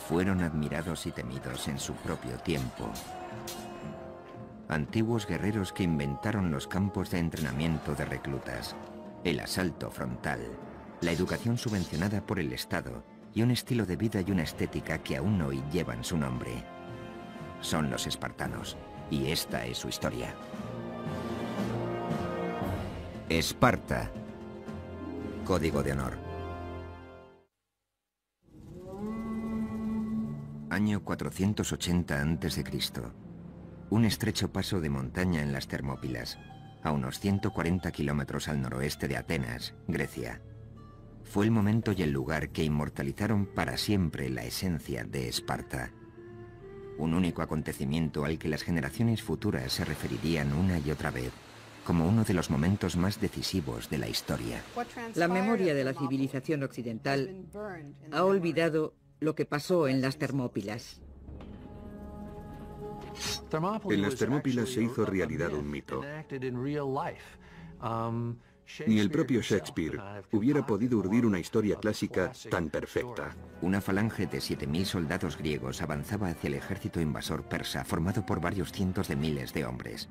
fueron admirados y temidos en su propio tiempo. Antiguos guerreros que inventaron los campos de entrenamiento de reclutas, el asalto frontal, la educación subvencionada por el Estado y un estilo de vida y una estética que aún hoy llevan su nombre. Son los espartanos, y esta es su historia. Esparta. Código de honor. Año 480 a.C. Un estrecho paso de montaña en las Termópilas, a unos 140 kilómetros al noroeste de Atenas, Grecia. Fue el momento y el lugar que inmortalizaron para siempre la esencia de Esparta. Un único acontecimiento al que las generaciones futuras se referirían una y otra vez como uno de los momentos más decisivos de la historia. La memoria de la civilización occidental ha olvidado lo que pasó en las Termópilas. En las Termópilas se hizo realidad un mito. Ni el propio Shakespeare hubiera podido urdir una historia clásica tan perfecta. Una falange de 7.000 soldados griegos avanzaba hacia el ejército invasor persa, formado por varios cientos de miles de hombres.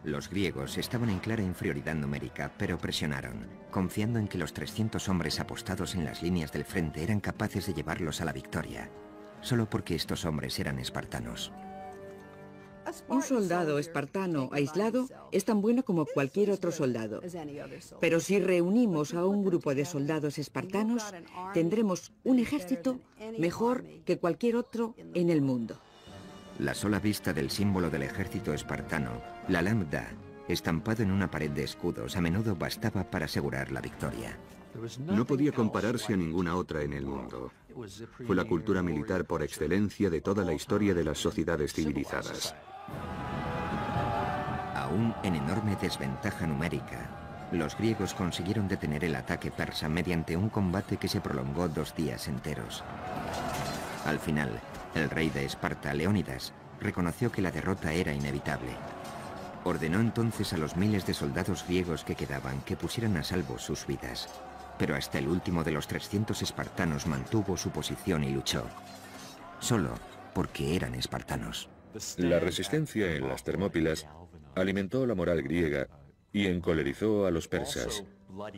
Los griegos estaban en clara inferioridad numérica, pero presionaron, confiando en que los 300 hombres apostados en las líneas del frente eran capaces de llevarlos a la victoria, solo porque estos hombres eran espartanos. Un soldado espartano aislado es tan bueno como cualquier otro soldado. Pero si reunimos a un grupo de soldados espartanos, tendremos un ejército mejor que cualquier otro en el mundo. La sola vista del símbolo del ejército espartano, la lambda, estampado en una pared de escudos, a menudo bastaba para asegurar la victoria. No podía compararse a ninguna otra en el mundo. Fue la cultura militar por excelencia de toda la historia de las sociedades civilizadas. Aún en enorme desventaja numérica, los griegos consiguieron detener el ataque persa mediante un combate que se prolongó 2 días enteros. Al final, el rey de Esparta, Leónidas, reconoció que la derrota era inevitable. Ordenó entonces a los miles de soldados griegos que quedaban que pusieran a salvo sus vidas. Pero hasta el último de los 300 espartanos mantuvo su posición y luchó. Solo porque eran espartanos. La resistencia en las Termópilas alimentó la moral griega y encolerizó a los persas,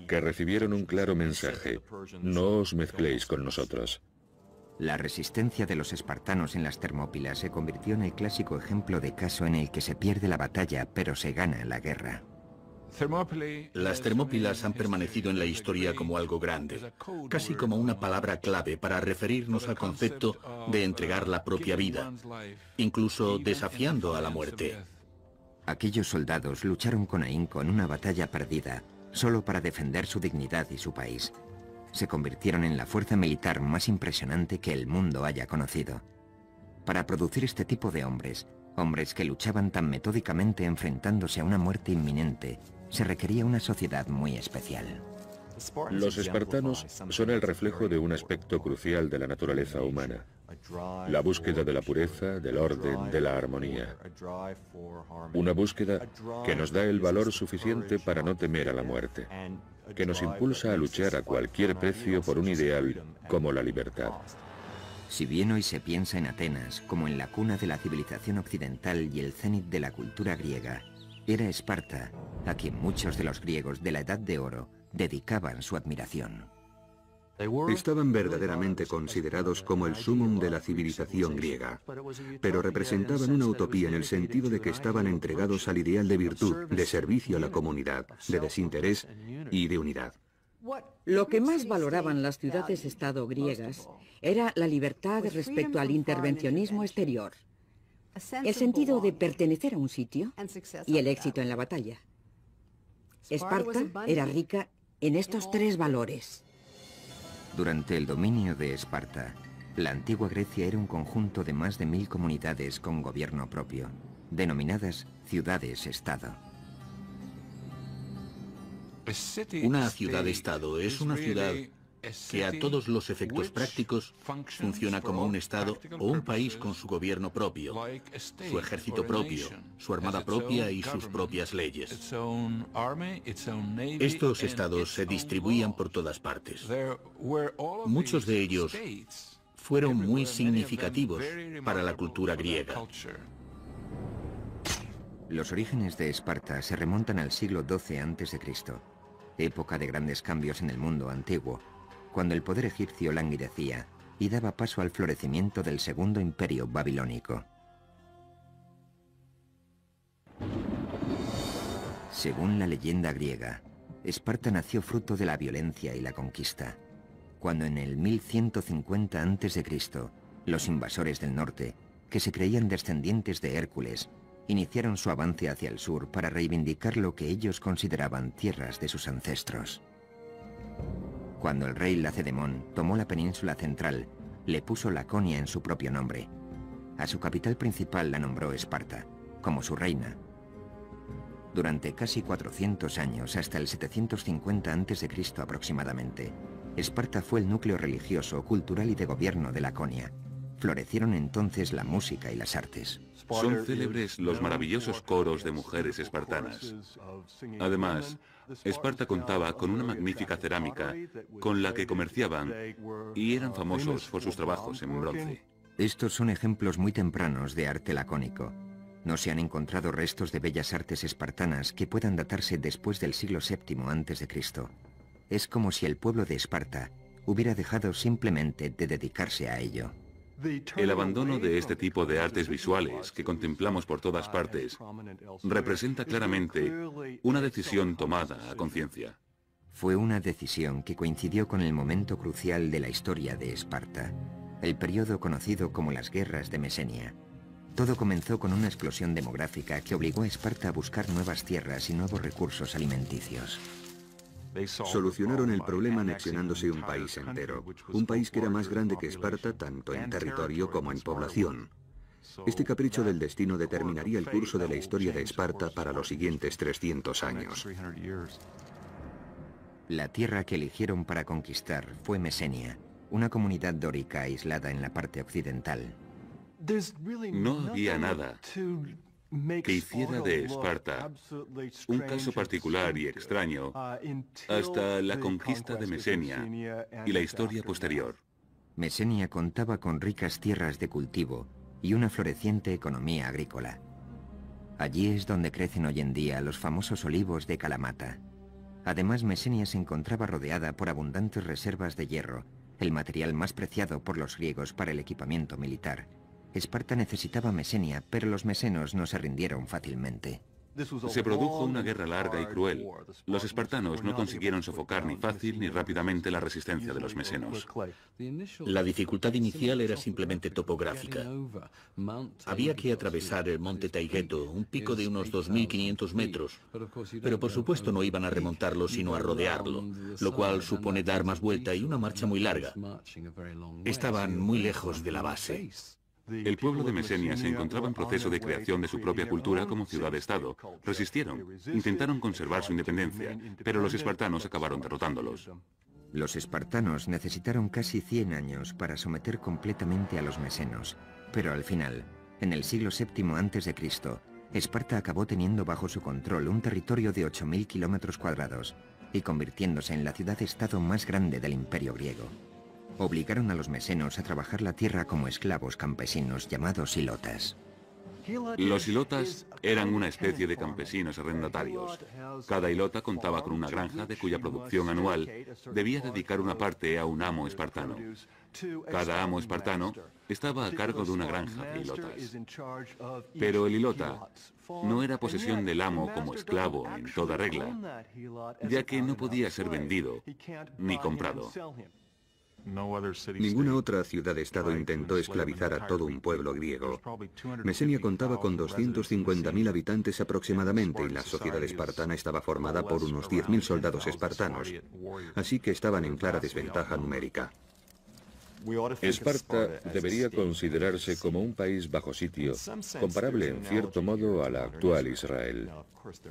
que recibieron un claro mensaje: no os mezcléis con nosotros. La resistencia de los espartanos en las Termópilas se convirtió en el clásico ejemplo de caso en el que se pierde la batalla pero se gana la guerra. Las Termópilas han permanecido en la historia como algo grande, casi como una palabra clave para referirnos al concepto de entregar la propia vida, incluso desafiando a la muerte. Aquellos soldados lucharon con ahínco en una batalla perdida, solo para defender su dignidad y su país. Se convirtieron en la fuerza militar más impresionante que el mundo haya conocido. Para producir este tipo de hombres, hombres que luchaban tan metódicamente enfrentándose a una muerte inminente, se requería una sociedad muy especial. Los espartanos son el reflejo de un aspecto crucial de la naturaleza humana: la búsqueda de la pureza, del orden, de la armonía. Una búsqueda que nos da el valor suficiente para no temer a la muerte, que nos impulsa a luchar a cualquier precio por un ideal como la libertad. Si bien hoy se piensa en Atenas como en la cuna de la civilización occidental y el cénit de la cultura griega, era Esparta a quien muchos de los griegos de la Edad de Oro dedicaban su admiración. Estaban verdaderamente considerados como el sumum de la civilización griega, pero representaban una utopía en el sentido de que estaban entregados al ideal de virtud, de servicio a la comunidad, de desinterés y de unidad. Lo que más valoraban las ciudades-estado griegas era la libertad respecto al intervencionismo exterior, el sentido de pertenecer a un sitio y el éxito en la batalla. Esparta era rica en estos 3 valores. Durante el dominio de Esparta, la antigua Grecia era un conjunto de más de 1000 comunidades con gobierno propio, denominadas ciudades-estado. Una ciudad-estado es una ciudad que a todos los efectos prácticos funciona como un estado o un país con su gobierno propio, su ejército propio, su armada propia y sus propias leyes. Estos estados se distribuían por todas partes. Muchos de ellos fueron muy significativos para la cultura griega. Los orígenes de Esparta se remontan al siglo XII a.C., época de grandes cambios en el mundo antiguo, cuando el poder egipcio languidecía y daba paso al florecimiento del segundo imperio babilónico. Según la leyenda griega, Esparta nació fruto de la violencia y la conquista, cuando en el 1150 a.C., los invasores del norte, que se creían descendientes de Hércules, iniciaron su avance hacia el sur para reivindicar lo que ellos consideraban tierras de sus ancestros. Cuando el rey Lacedemón tomó la península central, le puso Laconia en su propio nombre. A su capital principal la nombró Esparta, como su reina. Durante casi 400 años, hasta el 750 a.C. aproximadamente, Esparta fue el núcleo religioso, cultural y de gobierno de Laconia. Florecieron entonces la música y las artes. Son célebres los maravillosos coros de mujeres espartanas. Además, Esparta contaba con una magnífica cerámica con la que comerciaban y eran famosos por sus trabajos en bronce. Estos son ejemplos muy tempranos de arte lacónico. No se han encontrado restos de bellas artes espartanas que puedan datarse después del siglo VII a.C. Es como si el pueblo de Esparta hubiera dejado simplemente de dedicarse a ello. El abandono de este tipo de artes visuales que contemplamos por todas partes representa claramente una decisión tomada a conciencia. Fue una decisión que coincidió con el momento crucial de la historia de Esparta, el periodo conocido como las Guerras de Mesenia. Todo comenzó con una explosión demográfica que obligó a Esparta a buscar nuevas tierras y nuevos recursos alimenticios. Solucionaron el problema anexionándose un país entero, un país que era más grande que Esparta tanto en territorio como en población. Este capricho del destino determinaría el curso de la historia de Esparta para los siguientes 300 años. La tierra que eligieron para conquistar fue Mesenia, una comunidad dórica aislada en la parte occidental. No había nada que hiciera de Esparta un caso particular y extraño hasta la conquista de Mesenia y la historia posterior. Mesenia contaba con ricas tierras de cultivo y una floreciente economía agrícola. Allí es donde crecen hoy en día los famosos olivos de Kalamata. Además, Mesenia se encontraba rodeada por abundantes reservas de hierro, el material más preciado por los griegos para el equipamiento militar. Esparta necesitaba Mesenia, pero los mesenos no se rindieron fácilmente. Se produjo una guerra larga y cruel. Los espartanos no consiguieron sofocar ni fácil ni rápidamente la resistencia de los mesenos. La dificultad inicial era simplemente topográfica. Había que atravesar el monte Taygeto, un pico de unos 2.500 metros, pero por supuesto no iban a remontarlo sino a rodearlo, lo cual supone dar más vuelta y una marcha muy larga. Estaban muy lejos de la base. El pueblo de Mesenia se encontraba en proceso de creación de su propia cultura como ciudad-estado. Resistieron, intentaron conservar su independencia, pero los espartanos acabaron derrotándolos. Los espartanos necesitaron casi 100 años para someter completamente a los mesenos, pero al final, en el siglo VII a.C., Esparta acabó teniendo bajo su control un territorio de 8.000 kilómetros cuadrados y convirtiéndose en la ciudad-estado más grande del imperio griego. Obligaron a los mesenos a trabajar la tierra como esclavos campesinos llamados hilotas. Los hilotas eran una especie de campesinos arrendatarios. Cada hilota contaba con una granja de cuya producción anual debía dedicar una parte a un amo espartano. Cada amo espartano estaba a cargo de una granja de hilotas. Pero el hilota no era posesión del amo como esclavo en toda regla, ya que no podía ser vendido ni comprado. Ninguna otra ciudad-estado intentó esclavizar a todo un pueblo griego. Mesenia contaba con 250.000 habitantes aproximadamente y la sociedad espartana estaba formada por unos 10.000 soldados espartanos, así que estaban en clara desventaja numérica. Esparta debería considerarse como un país bajo sitio, comparable en cierto modo a la actual Israel,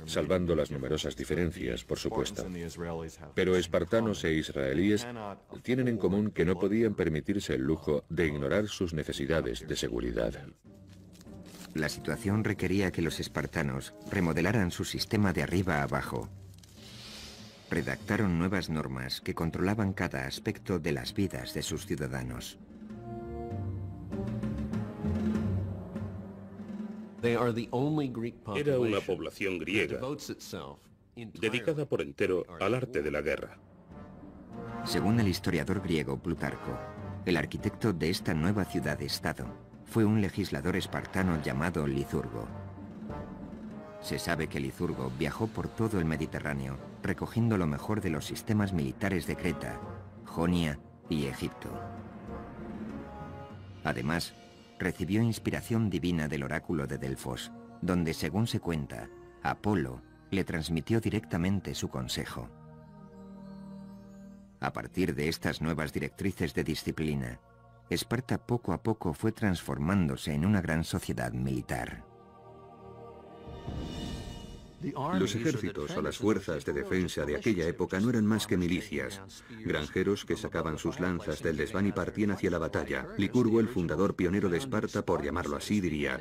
salvando las numerosas diferencias, por supuesto. Pero espartanos e israelíes tienen en común que no podían permitirse el lujo de ignorar sus necesidades de seguridad. La situación requería que los espartanos remodelaran su sistema de arriba a abajo. Redactaron nuevas normas que controlaban cada aspecto de las vidas de sus ciudadanos. Era una población griega dedicada por entero al arte de la guerra. Según el historiador griego Plutarco, el arquitecto de esta nueva ciudad-estado fue un legislador espartano llamado Licurgo. Se sabe que Licurgo viajó por todo el Mediterráneo, recogiendo lo mejor de los sistemas militares de Creta, Jonia y Egipto. Además, recibió inspiración divina del oráculo de Delfos, donde, según se cuenta, Apolo le transmitió directamente su consejo. A partir de estas nuevas directrices de disciplina, Esparta poco a poco fue transformándose en una gran sociedad militar. Los ejércitos o las fuerzas de defensa de aquella época no eran más que milicias, granjeros que sacaban sus lanzas del desván y partían hacia la batalla. Licurgo, el fundador pionero de Esparta, por llamarlo así, diría: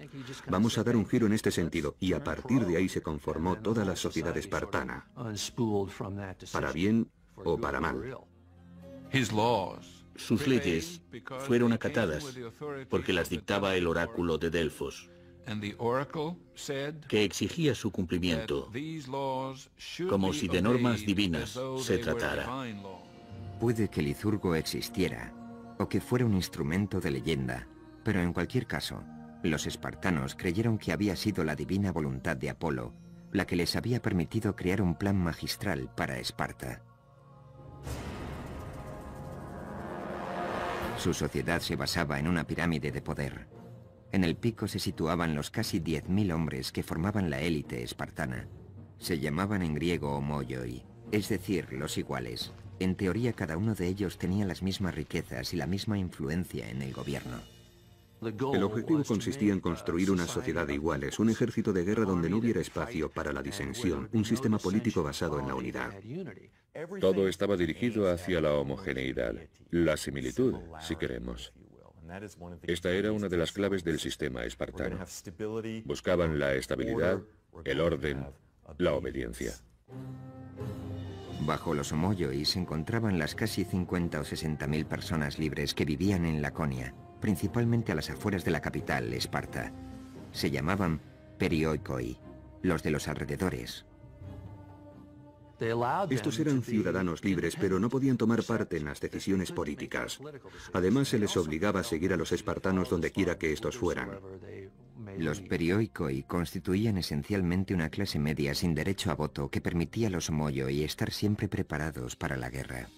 vamos a dar un giro en este sentido, y a partir de ahí se conformó toda la sociedad espartana, para bien o para mal. Sus leyes fueron acatadas porque las dictaba el oráculo de Delfos, que exigía su cumplimiento, como si de normas divinas se tratara. Puede que Licurgo existiera, o que fuera un instrumento de leyenda, pero en cualquier caso, los espartanos creyeron que había sido la divina voluntad de Apolo la que les había permitido crear un plan magistral para Esparta. Su sociedad se basaba en una pirámide de poder. En el pico se situaban los casi 10.000 hombres que formaban la élite espartana. Se llamaban en griego homoioi, es decir, los iguales. En teoría, cada uno de ellos tenía las mismas riquezas y la misma influencia en el gobierno. El objetivo consistía en construir una sociedad de iguales, un ejército de guerra donde no hubiera espacio para la disensión, un sistema político basado en la unidad. Todo estaba dirigido hacia la homogeneidad, la similitud, si queremos. Esta era una de las claves del sistema espartano. Buscaban la estabilidad, el orden, la obediencia. Bajo los homoioi se encontraban las casi 50 o 60.000 personas libres que vivían en Laconia, principalmente a las afueras de la capital, Esparta. Se llamaban perioikoi, los de los alrededores. Estos eran ciudadanos libres, pero no podían tomar parte en las decisiones políticas. Además, se les obligaba a seguir a los espartanos donde quiera que estos fueran. Los perioikoi constituían esencialmente una clase media sin derecho a voto que permitía a los homoioi estar siempre preparados para la guerra.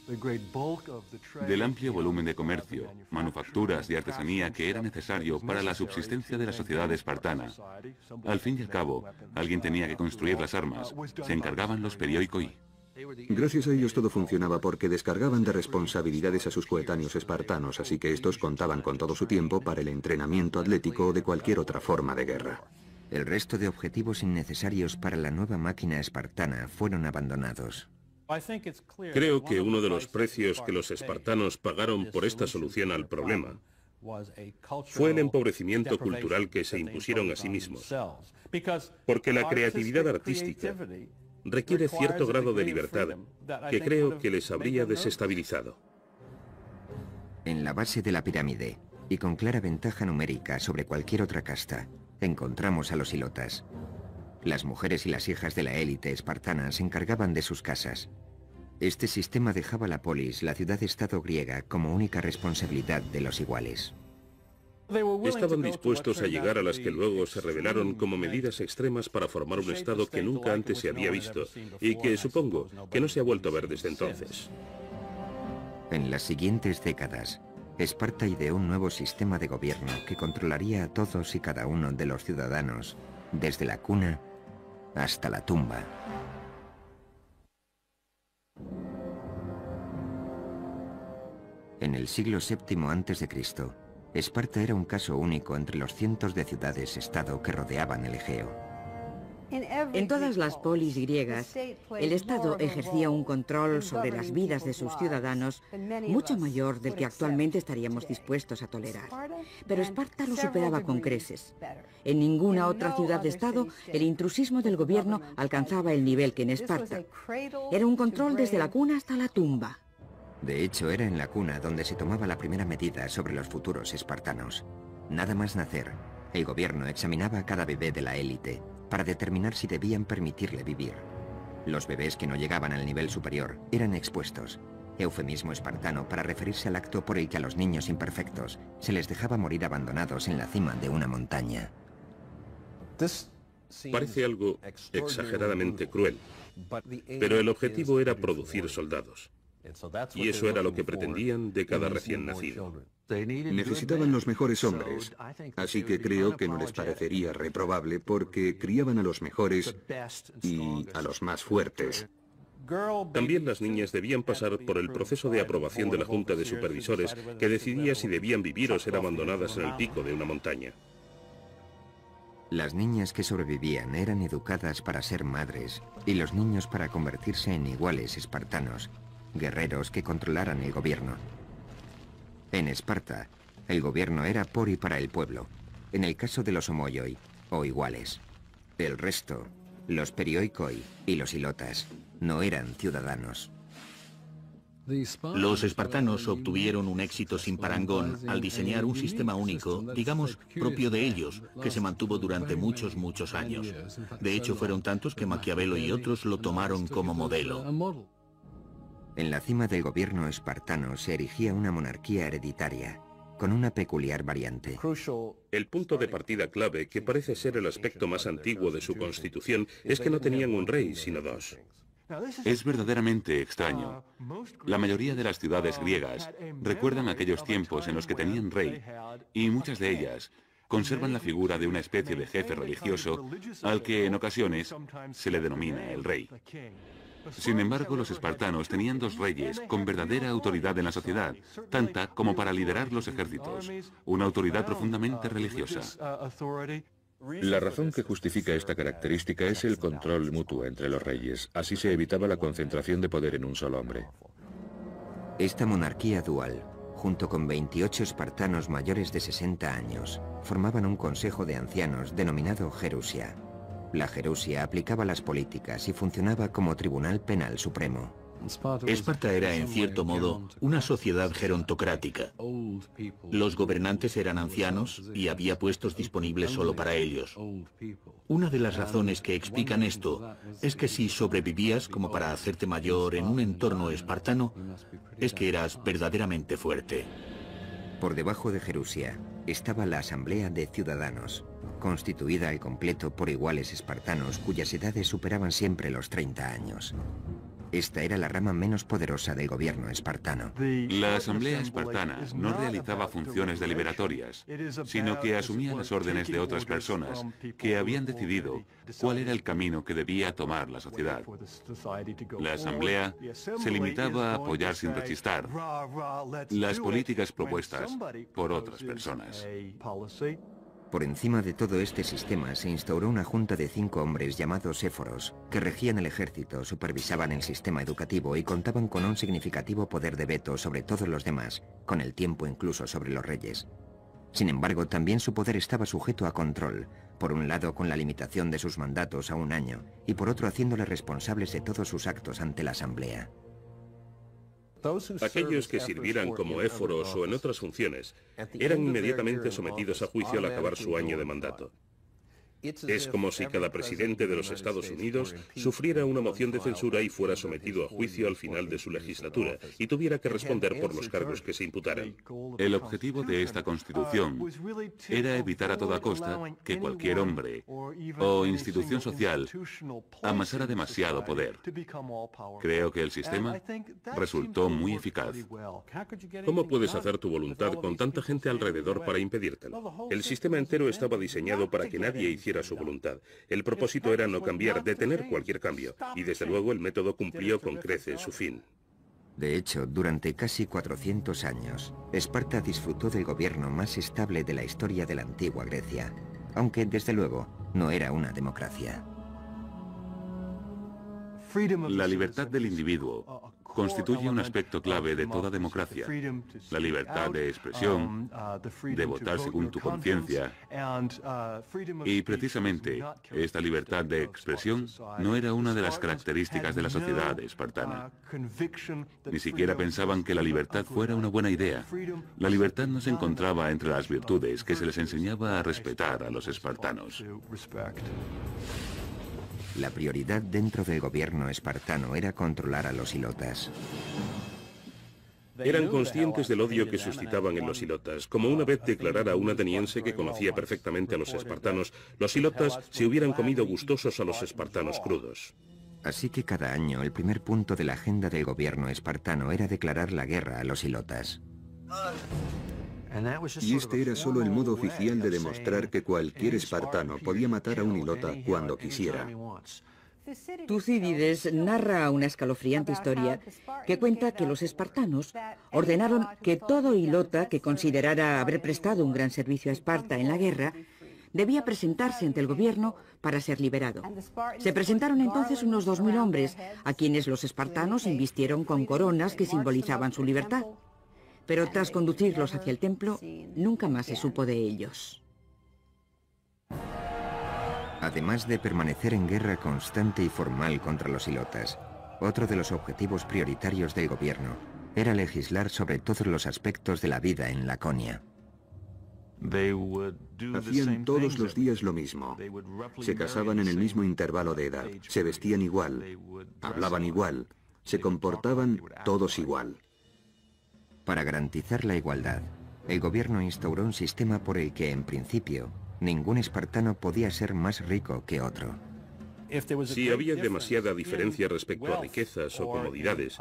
Del amplio volumen de comercio, manufacturas y artesanía que era necesario para la subsistencia de la sociedad espartana, al fin y al cabo, alguien tenía que construir las armas. Se encargaban los perioikoi. Gracias a ellos todo funcionaba porque descargaban de responsabilidades a sus coetáneos espartanos, así que estos contaban con todo su tiempo para el entrenamiento atlético o de cualquier otra forma de guerra. El resto de objetivos innecesarios para la nueva máquina espartana fueron abandonados. Creo que uno de los precios que los espartanos pagaron por esta solución al problema fue el empobrecimiento cultural que se impusieron a sí mismos, porque la creatividad artística requiere cierto grado de libertad que creo que les habría desestabilizado. En la base de la pirámide, y con clara ventaja numérica sobre cualquier otra casta, encontramos a los ilotas. Las mujeres y las hijas de la élite espartana se encargaban de sus casas. Este sistema dejaba la polis, la ciudad-estado griega, como única responsabilidad de los iguales. Estaban dispuestos a llegar a las que luego se revelaron como medidas extremas para formar un estado que nunca antes se había visto y que supongo que no se ha vuelto a ver desde entonces. En las siguientes décadas, Esparta ideó un nuevo sistema de gobierno que controlaría a todos y cada uno de los ciudadanos, desde la cuna hasta la tumba. En el siglo VII a.C., Esparta era un caso único entre los cientos de ciudades-estado que rodeaban el Egeo. En todas las polis griegas, el Estado ejercía un control sobre las vidas de sus ciudadanos mucho mayor del que actualmente estaríamos dispuestos a tolerar. Pero Esparta lo superaba con creces. En ninguna otra ciudad-estado el intrusismo del gobierno alcanzaba el nivel que en Esparta. Era un control desde la cuna hasta la tumba. De hecho, era en la cuna donde se tomaba la primera medida sobre los futuros espartanos. Nada más nacer, El gobierno examinaba a cada bebé de la élite para determinar si debían permitirle vivir. Los bebés que no llegaban al nivel superior eran expuestos, eufemismo espartano para referirse al acto por el que a los niños imperfectos se les dejaba morir abandonados en la cima de una montaña. Parece algo exageradamente cruel, pero el objetivo era producir soldados. Y eso era lo que pretendían de cada recién nacido. Necesitaban los mejores hombres, así que creo que no les parecería reprobable porque criaban a los mejores y a los más fuertes. También las niñas debían pasar por el proceso de aprobación de la Junta de Supervisores, que decidía si debían vivir o ser abandonadas en el pico de una montaña. Las niñas que sobrevivían eran educadas para ser madres y los niños para convertirse en iguales espartanos, guerreros que controlaran el gobierno. En Esparta, el gobierno era por y para el pueblo, en el caso de los homoioi, o iguales. El resto, los perioikoi y los ilotas, no eran ciudadanos. Los espartanos obtuvieron un éxito sin parangón al diseñar un sistema único, digamos, propio de ellos, que se mantuvo durante muchos años. De hecho, fueron tantos que Maquiavelo y otros lo tomaron como modelo. En la cima del gobierno espartano se erigía una monarquía hereditaria, con una peculiar variante. El punto de partida clave, que parece ser el aspecto más antiguo de su constitución, es que no tenían un rey, sino dos. Es verdaderamente extraño. La mayoría de las ciudades griegas recuerdan aquellos tiempos en los que tenían rey, y muchas de ellas conservan la figura de una especie de jefe religioso al que en ocasiones se le denomina el rey. Sin embargo, los espartanos tenían dos reyes con verdadera autoridad en la sociedad, tanta como para liderar los ejércitos, una autoridad profundamente religiosa. La razón que justifica esta característica es el control mutuo entre los reyes. Así se evitaba la concentración de poder en un solo hombre. Esta monarquía dual, junto con 28 espartanos mayores de 60 años, formaban un consejo de ancianos denominado Gerusia. La Gerusia aplicaba las políticas y funcionaba como tribunal penal supremo. Esparta era, en cierto modo, una sociedad gerontocrática. Los gobernantes eran ancianos y había puestos disponibles solo para ellos. Una de las razones que explican esto es que si sobrevivías como para hacerte mayor en un entorno espartano, es que eras verdaderamente fuerte. Por debajo de Gerusia estaba la Asamblea de Ciudadanos, constituida al completo por iguales espartanos cuyas edades superaban siempre los 30 años. Esta era la rama menos poderosa del gobierno espartano. La asamblea espartana no realizaba funciones deliberatorias, sino que asumía las órdenes de otras personas que habían decidido cuál era el camino que debía tomar la sociedad. La asamblea se limitaba a apoyar sin rechistar las políticas propuestas por otras personas. Por encima de todo este sistema se instauró una junta de 5 hombres llamados éforos, que regían el ejército, supervisaban el sistema educativo y contaban con un significativo poder de veto sobre todos los demás, con el tiempo incluso sobre los reyes. Sin embargo, también su poder estaba sujeto a control, por un lado con la limitación de sus mandatos a 1 año, y por otro haciéndoles responsables de todos sus actos ante la asamblea. Aquellos que sirvieran como éforos o en otras funciones eran inmediatamente sometidos a juicio al acabar su año de mandato. Es como si cada presidente de los Estados Unidos sufriera una moción de censura y fuera sometido a juicio al final de su legislatura y tuviera que responder por los cargos que se imputaran. El objetivo de esta Constitución era evitar a toda costa que cualquier hombre o institución social amasara demasiado poder. Creo que el sistema resultó muy eficaz. ¿Cómo puedes hacer tu voluntad con tanta gente alrededor para impedírtelo? El sistema entero estaba diseñado para que nadie hiciera su voluntad. El propósito era no cambiar, detener cualquier cambio, y desde luego el método cumplió con creces su fin. De hecho, durante casi 400 años, Esparta disfrutó del gobierno más estable de la historia de la antigua Grecia, aunque desde luego no era una democracia. La libertad del individuo constituye un aspecto clave de toda democracia. La libertad de expresión, de votar según tu conciencia. Y precisamente esta libertad de expresión no era una de las características de la sociedad espartana. Ni siquiera pensaban que la libertad fuera una buena idea. La libertad no se encontraba entre las virtudes que se les enseñaba a respetar a los espartanos. La prioridad dentro del gobierno espartano era controlar a los hilotas. Eran conscientes del odio que suscitaban en los hilotas. Como una vez declarara un ateniense que conocía perfectamente a los espartanos, los hilotas se hubieran comido gustosos a los espartanos crudos. Así que cada año el primer punto de la agenda del gobierno espartano era declarar la guerra a los hilotas. Y este era solo el modo oficial de demostrar que cualquier espartano podía matar a un hilota cuando quisiera. Tucídides narra una escalofriante historia que cuenta que los espartanos ordenaron que todo hilota que considerara haber prestado un gran servicio a Esparta en la guerra debía presentarse ante el gobierno para ser liberado. Se presentaron entonces unos 2000 hombres, a quienes los espartanos invistieron con coronas que simbolizaban su libertad. Pero tras conducirlos hacia el templo, nunca más se supo de ellos. Además de permanecer en guerra constante y formal contra los hilotas, otro de los objetivos prioritarios del gobierno era legislar sobre todos los aspectos de la vida en Laconia. Hacían todos los días lo mismo. Se casaban en el mismo intervalo de edad, se vestían igual, hablaban igual, se comportaban todos igual. Para garantizar la igualdad, el gobierno instauró un sistema por el que, en principio, ningún espartano podía ser más rico que otro. Si había demasiada diferencia respecto a riquezas o comodidades,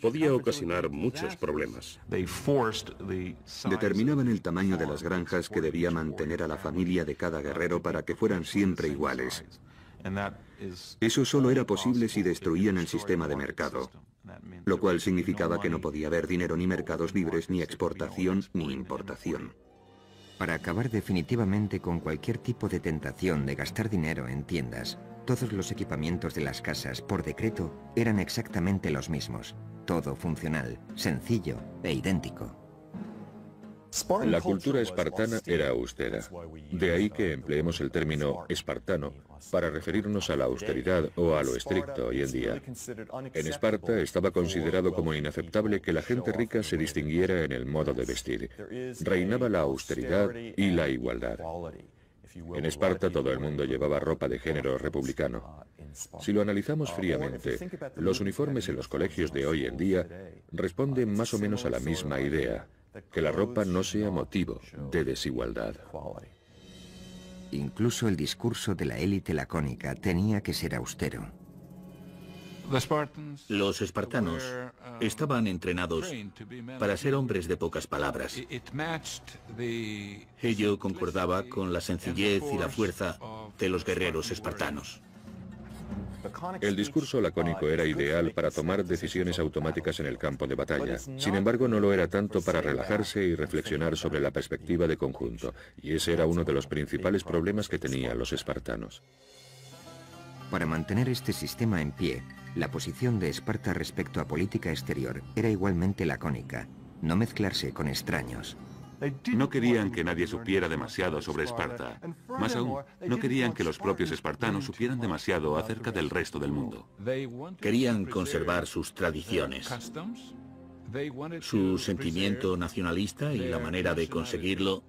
podía ocasionar muchos problemas. Determinaban el tamaño de las granjas que debía mantener a la familia de cada guerrero para que fueran siempre iguales. Eso solo era posible si destruían el sistema de mercado, lo cual significaba que no podía haber dinero ni mercados libres, ni exportación ni importación. Para acabar definitivamente con cualquier tipo de tentación de gastar dinero en tiendas, todos los equipamientos de las casas, por decreto, eran exactamente los mismos. Todo funcional, sencillo e idéntico. La cultura espartana era austera. De ahí que empleemos el término espartano para referirnos a la austeridad o a lo estricto hoy en día. En Esparta estaba considerado como inaceptable que la gente rica se distinguiera en el modo de vestir. Reinaba la austeridad y la igualdad. En Esparta todo el mundo llevaba ropa de género republicano. Si lo analizamos fríamente, los uniformes en los colegios de hoy en día responden más o menos a la misma idea, que la ropa no sea motivo de desigualdad. Incluso el discurso de la élite lacónica tenía que ser austero. Los espartanos estaban entrenados para ser hombres de pocas palabras. Ello concordaba con la sencillez y la fuerza de los guerreros espartanos. El discurso lacónico era ideal para tomar decisiones automáticas en el campo de batalla. Sin embargo, no lo era tanto para relajarse y reflexionar sobre la perspectiva de conjunto, y ese era uno de los principales problemas que tenían los espartanos. Para mantener este sistema en pie, la posición de Esparta respecto a política exterior era igualmente lacónica: no mezclarse con extraños. No querían que nadie supiera demasiado sobre Esparta. Más aún, no querían que los propios espartanos supieran demasiado acerca del resto del mundo. Querían conservar sus tradiciones, su sentimiento nacionalista, y la manera de conseguirlo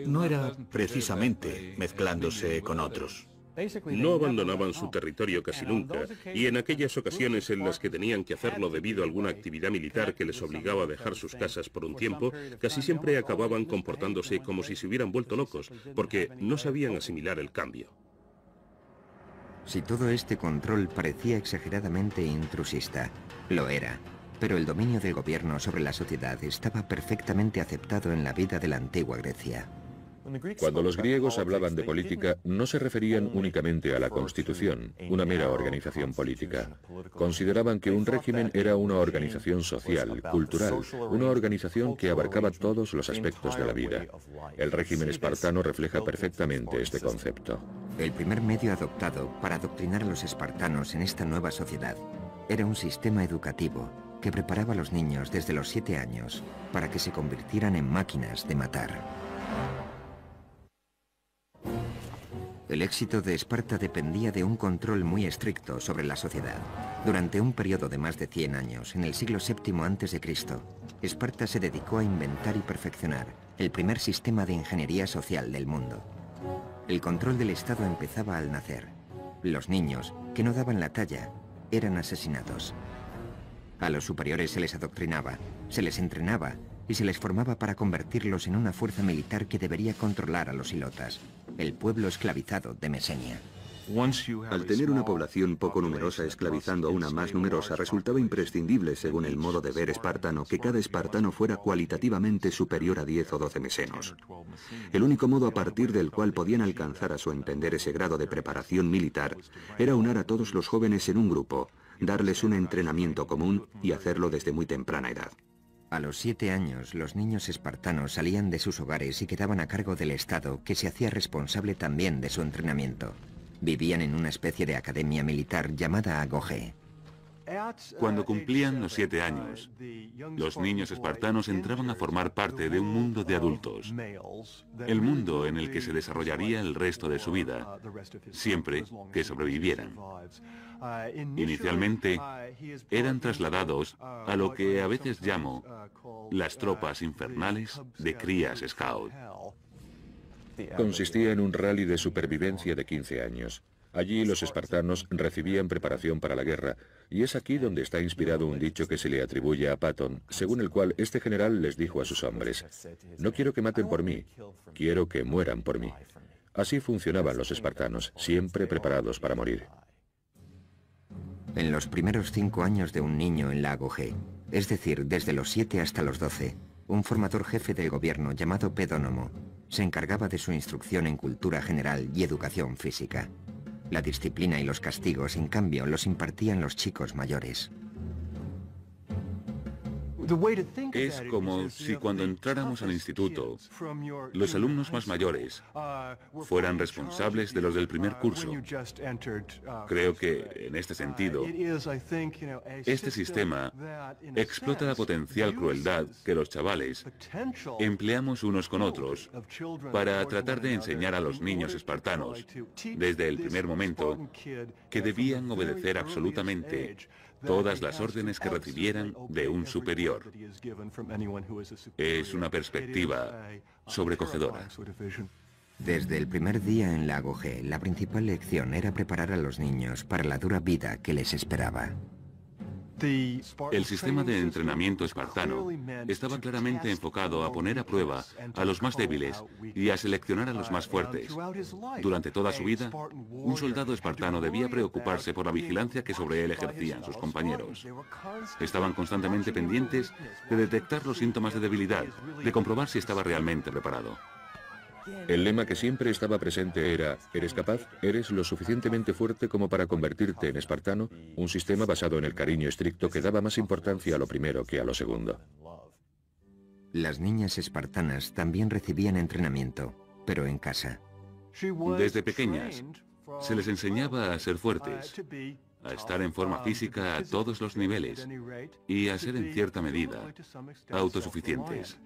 no era precisamente mezclándose con otros. No abandonaban su territorio casi nunca, y en aquellas ocasiones en las que tenían que hacerlo debido a alguna actividad militar que les obligaba a dejar sus casas por un tiempo, casi siempre acababan comportándose como si se hubieran vuelto locos, porque no sabían asimilar el cambio. Si todo este control parecía exageradamente intrusista, lo era, pero el dominio del gobierno sobre la sociedad estaba perfectamente aceptado en la vida de la antigua Grecia. Cuando los griegos hablaban de política, no se referían únicamente a la Constitución, una mera organización política. Consideraban que un régimen era una organización social, cultural, una organización que abarcaba todos los aspectos de la vida. El régimen espartano refleja perfectamente este concepto. El primer medio adoptado para adoctrinar a los espartanos en esta nueva sociedad era un sistema educativo que preparaba a los niños desde los 7 años para que se convirtieran en máquinas de matar. El éxito de Esparta dependía de un control muy estricto sobre la sociedad. Durante un periodo de más de 100 años, en el siglo VII a.C., Esparta se dedicó a inventar y perfeccionar el primer sistema de ingeniería social del mundo. El control del Estado empezaba al nacer. Los niños, que no daban la talla, eran asesinados. A los superiores se les adoctrinaba, se les entrenaba y se les formaba para convertirlos en una fuerza militar que debería controlar a los ilotas, el pueblo esclavizado de Mesenia. Al tener una población poco numerosa esclavizando a una más numerosa, resultaba imprescindible, según el modo de ver espartano, que cada espartano fuera cualitativamente superior a 10 o 12 mesenos. El único modo a partir del cual podían alcanzar a su entender ese grado de preparación militar era unar a todos los jóvenes en un grupo, darles un entrenamiento común y hacerlo desde muy temprana edad. A los 7 años, los niños espartanos salían de sus hogares y quedaban a cargo del Estado, que se hacía responsable también de su entrenamiento. Vivían en una especie de academia militar llamada Agogé. Cuando cumplían los 7 años, los niños espartanos entraban a formar parte de un mundo de adultos, el mundo en el que se desarrollaría el resto de su vida, siempre que sobrevivieran. Inicialmente, eran trasladados a lo que a veces llamo las tropas infernales de crías scout. Consistía en un rally de supervivencia de 15 años. Allí los espartanos recibían preparación para la guerra, y es aquí donde está inspirado un dicho que se le atribuye a Patton, según el cual este general les dijo a sus hombres: «No quiero que maten por mí, quiero que mueran por mí». Así funcionaban los espartanos, siempre preparados para morir. En los primeros 5 años de un niño en la Agogé, es decir, desde los 7 hasta los 12, un formador jefe del gobierno llamado Pedónomo se encargaba de su instrucción en cultura general y educación física. La disciplina y los castigos, en cambio, los impartían los chicos mayores. Es como si cuando entráramos al instituto, los alumnos más mayores fueran responsables de los del primer curso. Creo que, en este sentido, este sistema explota la potencial crueldad que los chavales empleamos unos con otros para tratar de enseñar a los niños espartanos, desde el primer momento, que debían obedecer absolutamente todas las órdenes que recibieran de un superior. Es una perspectiva sobrecogedora. Desde el primer día en la Agogé, la principal lección era preparar a los niños para la dura vida que les esperaba. El sistema de entrenamiento espartano estaba claramente enfocado a poner a prueba a los más débiles y a seleccionar a los más fuertes. Durante toda su vida, un soldado espartano debía preocuparse por la vigilancia que sobre él ejercían sus compañeros. Estaban constantemente pendientes de detectar los síntomas de debilidad, de comprobar si estaba realmente preparado. El lema que siempre estaba presente era: ¿eres capaz? ¿Eres lo suficientemente fuerte como para convertirte en espartano? Un sistema basado en el cariño estricto que daba más importancia a lo primero que a lo segundo. Las niñas espartanas también recibían entrenamiento, pero en casa. Desde pequeñas, se les enseñaba a ser fuertes, a estar en forma física a todos los niveles y a ser en cierta medida autosuficientes.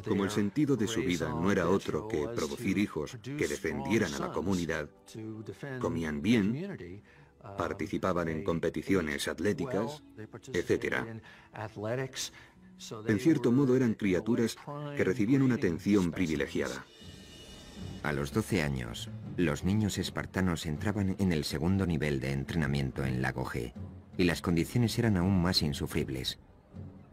Como el sentido de su vida no era otro que producir hijos que defendieran a la comunidad, comían bien, participaban en competiciones atléticas, etc. En cierto modo eran criaturas que recibían una atención privilegiada. A los 12 años, los niños espartanos entraban en el segundo nivel de entrenamiento en la Agogé, y las condiciones eran aún más insufribles.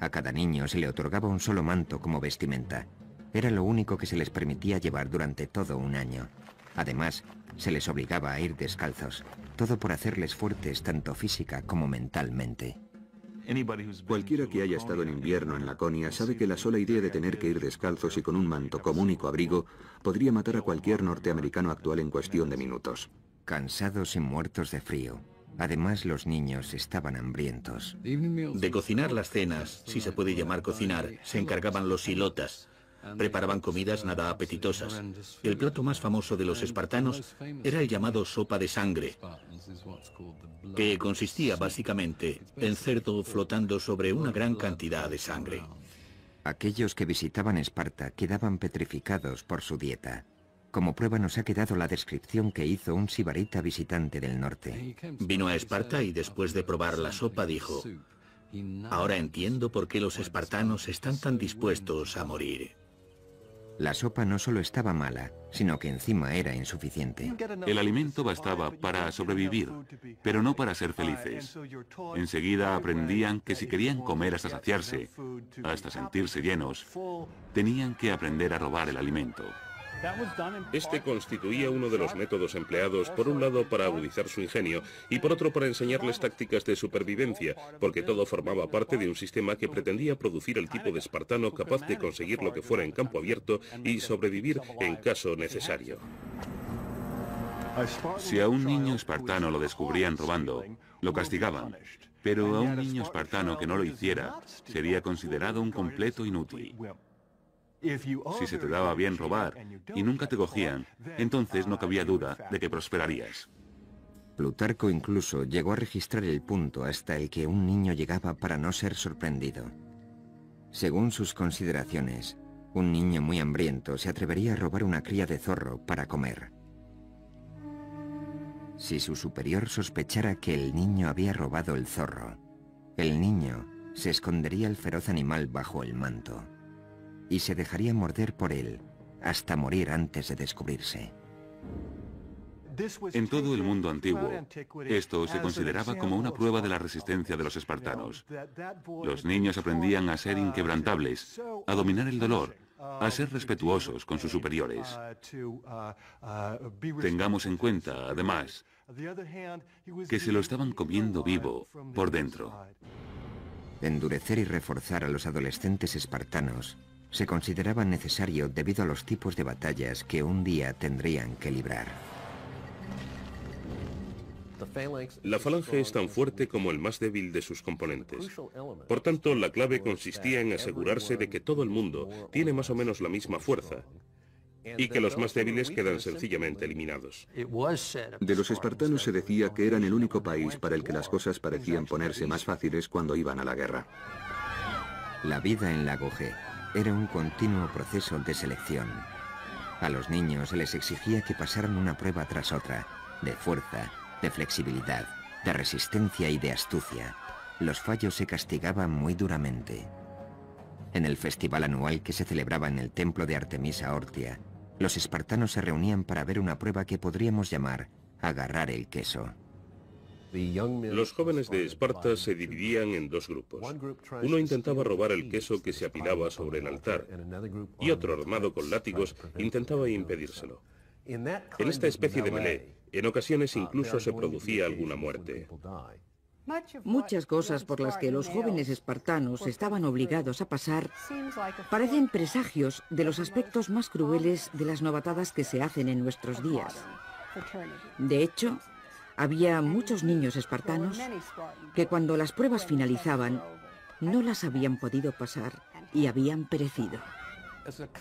A cada niño se le otorgaba un solo manto como vestimenta. Era lo único que se les permitía llevar durante todo un año. Además, se les obligaba a ir descalzos, todo por hacerles fuertes tanto física como mentalmente. Cualquiera que haya estado en invierno en Laconia sabe que la sola idea de tener que ir descalzos y con un manto como único abrigo podría matar a cualquier norteamericano actual en cuestión de minutos. Cansados y muertos de frío. Además, los niños estaban hambrientos. De cocinar las cenas, si se puede llamar cocinar, se encargaban los ilotas. Preparaban comidas nada apetitosas. El plato más famoso de los espartanos era el llamado sopa de sangre, que consistía básicamente en cerdo flotando sobre una gran cantidad de sangre. Aquellos que visitaban Esparta quedaban petrificados por su dieta. Como prueba nos ha quedado la descripción que hizo un sibarita visitante del norte. Vino a Esparta y después de probar la sopa dijo: ahora entiendo por qué los espartanos están tan dispuestos a morir. La sopa no solo estaba mala, sino que encima era insuficiente. El alimento bastaba para sobrevivir, pero no para ser felices. Enseguida aprendían que si querían comer hasta saciarse, hasta sentirse llenos, tenían que aprender a robar el alimento. Este constituía uno de los métodos empleados, por un lado para agudizar su ingenio y por otro para enseñarles tácticas de supervivencia, porque todo formaba parte de un sistema que pretendía producir el tipo de espartano capaz de conseguir lo que fuera en campo abierto y sobrevivir en caso necesario. Si a un niño espartano lo descubrían robando, lo castigaban, pero a un niño espartano que no lo hiciera sería considerado un completo inútil. Si se te daba bien robar y nunca te cogían, entonces no cabía duda de que prosperarías. Plutarco incluso llegó a registrar el punto hasta el que un niño llegaba para no ser sorprendido. Según sus consideraciones, un niño muy hambriento se atrevería a robar una cría de zorro para comer. Si su superior sospechara que el niño había robado el zorro, el niño se escondería el feroz animal bajo el manto y se dejaría morder por él hasta morir antes de descubrirse. En todo el mundo antiguo, esto se consideraba como una prueba de la resistencia de los espartanos. Los niños aprendían a ser inquebrantables, a dominar el dolor, a ser respetuosos con sus superiores. Tengamos en cuenta, además, que se lo estaban comiendo vivo por dentro. Endurecer y reforzar a los adolescentes espartanos se consideraba necesario debido a los tipos de batallas que un día tendrían que librar. La falange es tan fuerte como el más débil de sus componentes. Por tanto, la clave consistía en asegurarse de que todo el mundo tiene más o menos la misma fuerza y que los más débiles quedan sencillamente eliminados. De los espartanos se decía que eran el único país para el que las cosas parecían ponerse más fáciles cuando iban a la guerra. La vida en Lago G era un continuo proceso de selección. A los niños se les exigía que pasaran una prueba tras otra, de fuerza, de flexibilidad, de resistencia y de astucia. Los fallos se castigaban muy duramente. En el festival anual que se celebraba en el templo de Artemisa Ortia, los espartanos se reunían para ver una prueba que podríamos llamar agarrar el queso. Los jóvenes de Esparta se dividían en dos grupos. Uno intentaba robar el queso que se apilaba sobre el altar y otro, armado con látigos, intentaba impedírselo. En esta especie de melee, en ocasiones incluso se producía alguna muerte. Muchas cosas por las que los jóvenes espartanos estaban obligados a pasar parecen presagios de los aspectos más crueles de las novatadas que se hacen en nuestros días. De hecho, había muchos niños espartanos que cuando las pruebas finalizaban no las habían podido pasar y habían perecido.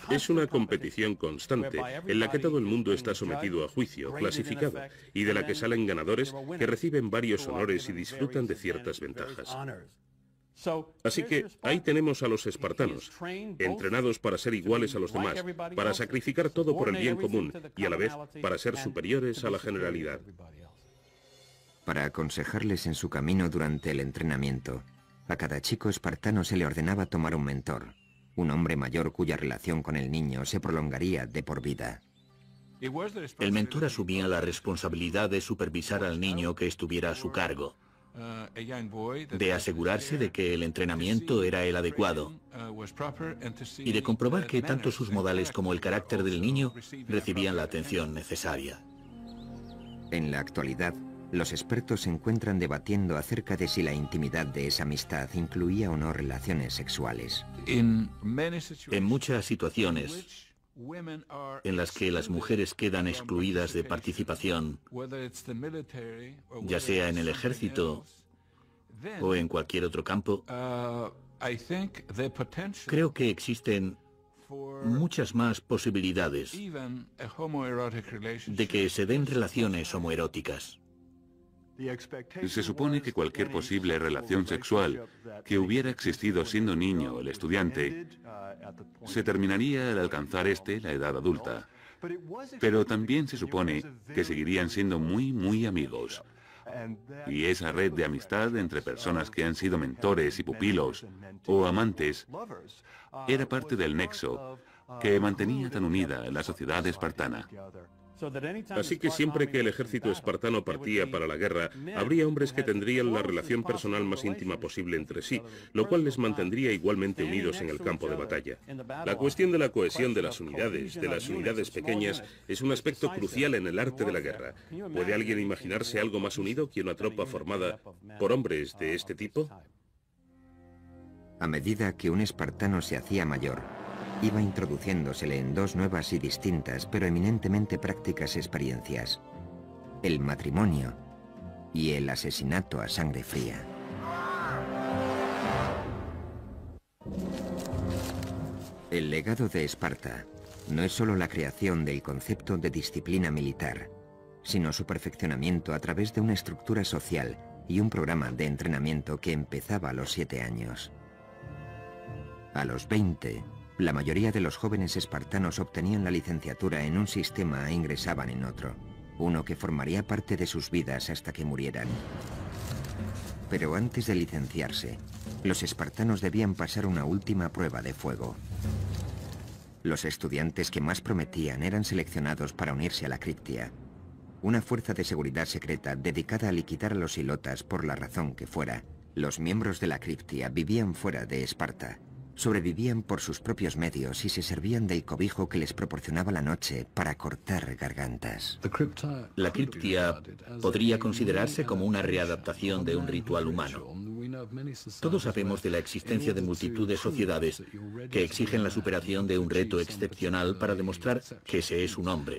Es una competición constante en la que todo el mundo está sometido a juicio, clasificado, y de la que salen ganadores que reciben varios honores y disfrutan de ciertas ventajas. Así que ahí tenemos a los espartanos, entrenados para ser iguales a los demás, para sacrificar todo por el bien común y a la vez para ser superiores a la generalidad. Para aconsejarles en su camino durante el entrenamiento, a cada chico espartano se le ordenaba tomar un mentor, un hombre mayor cuya relación con el niño se prolongaría de por vida. El mentor asumía la responsabilidad de supervisar al niño que estuviera a su cargo, de asegurarse de que el entrenamiento era el adecuado y de comprobar que tanto sus modales como el carácter del niño recibían la atención necesaria. En la actualidad, los expertos se encuentran debatiendo acerca de si la intimidad de esa amistad incluía o no relaciones sexuales. En muchas situaciones en las que las mujeres quedan excluidas de participación, ya sea en el ejército o en cualquier otro campo, creo que existen muchas más posibilidades de que se den relaciones homoeróticas. Se supone que cualquier posible relación sexual que hubiera existido siendo niño el estudiante se terminaría al alcanzar la edad adulta. Pero también se supone que seguirían siendo muy amigos. Y esa red de amistad entre personas que han sido mentores y pupilos o amantes era parte del nexo que mantenía tan unida la sociedad espartana. Así que siempre que el ejército espartano partía para la guerra, habría hombres que tendrían la relación personal más íntima posible entre sí, lo cual les mantendría igualmente unidos en el campo de batalla. La cuestión de la cohesión de las unidades pequeñas, es un aspecto crucial en el arte de la guerra. ¿Puede alguien imaginarse algo más unido que una tropa formada por hombres de este tipo? A medida que un espartano se hacía mayor, iba introduciéndosele en dos nuevas y distintas, pero eminentemente prácticas experiencias: el matrimonio y el asesinato a sangre fría. El legado de Esparta no es solo la creación del concepto de disciplina militar, sino su perfeccionamiento a través de una estructura social y un programa de entrenamiento que empezaba a los 7 años. A los 20, la mayoría de los jóvenes espartanos obtenían la licenciatura en un sistema e ingresaban en otro, uno que formaría parte de sus vidas hasta que murieran. Pero antes de licenciarse, los espartanos debían pasar una última prueba de fuego. Los estudiantes que más prometían eran seleccionados para unirse a la Criptia, una fuerza de seguridad secreta dedicada a liquidar a los ilotas por la razón que fuera. Los miembros de la Criptia vivían fuera de Esparta. Sobrevivían por sus propios medios y se servían del cobijo que les proporcionaba la noche para cortar gargantas. La criptia podría considerarse como una readaptación de un ritual humano. Todos sabemos de la existencia de multitud de sociedades que exigen la superación de un reto excepcional para demostrar que se es un hombre.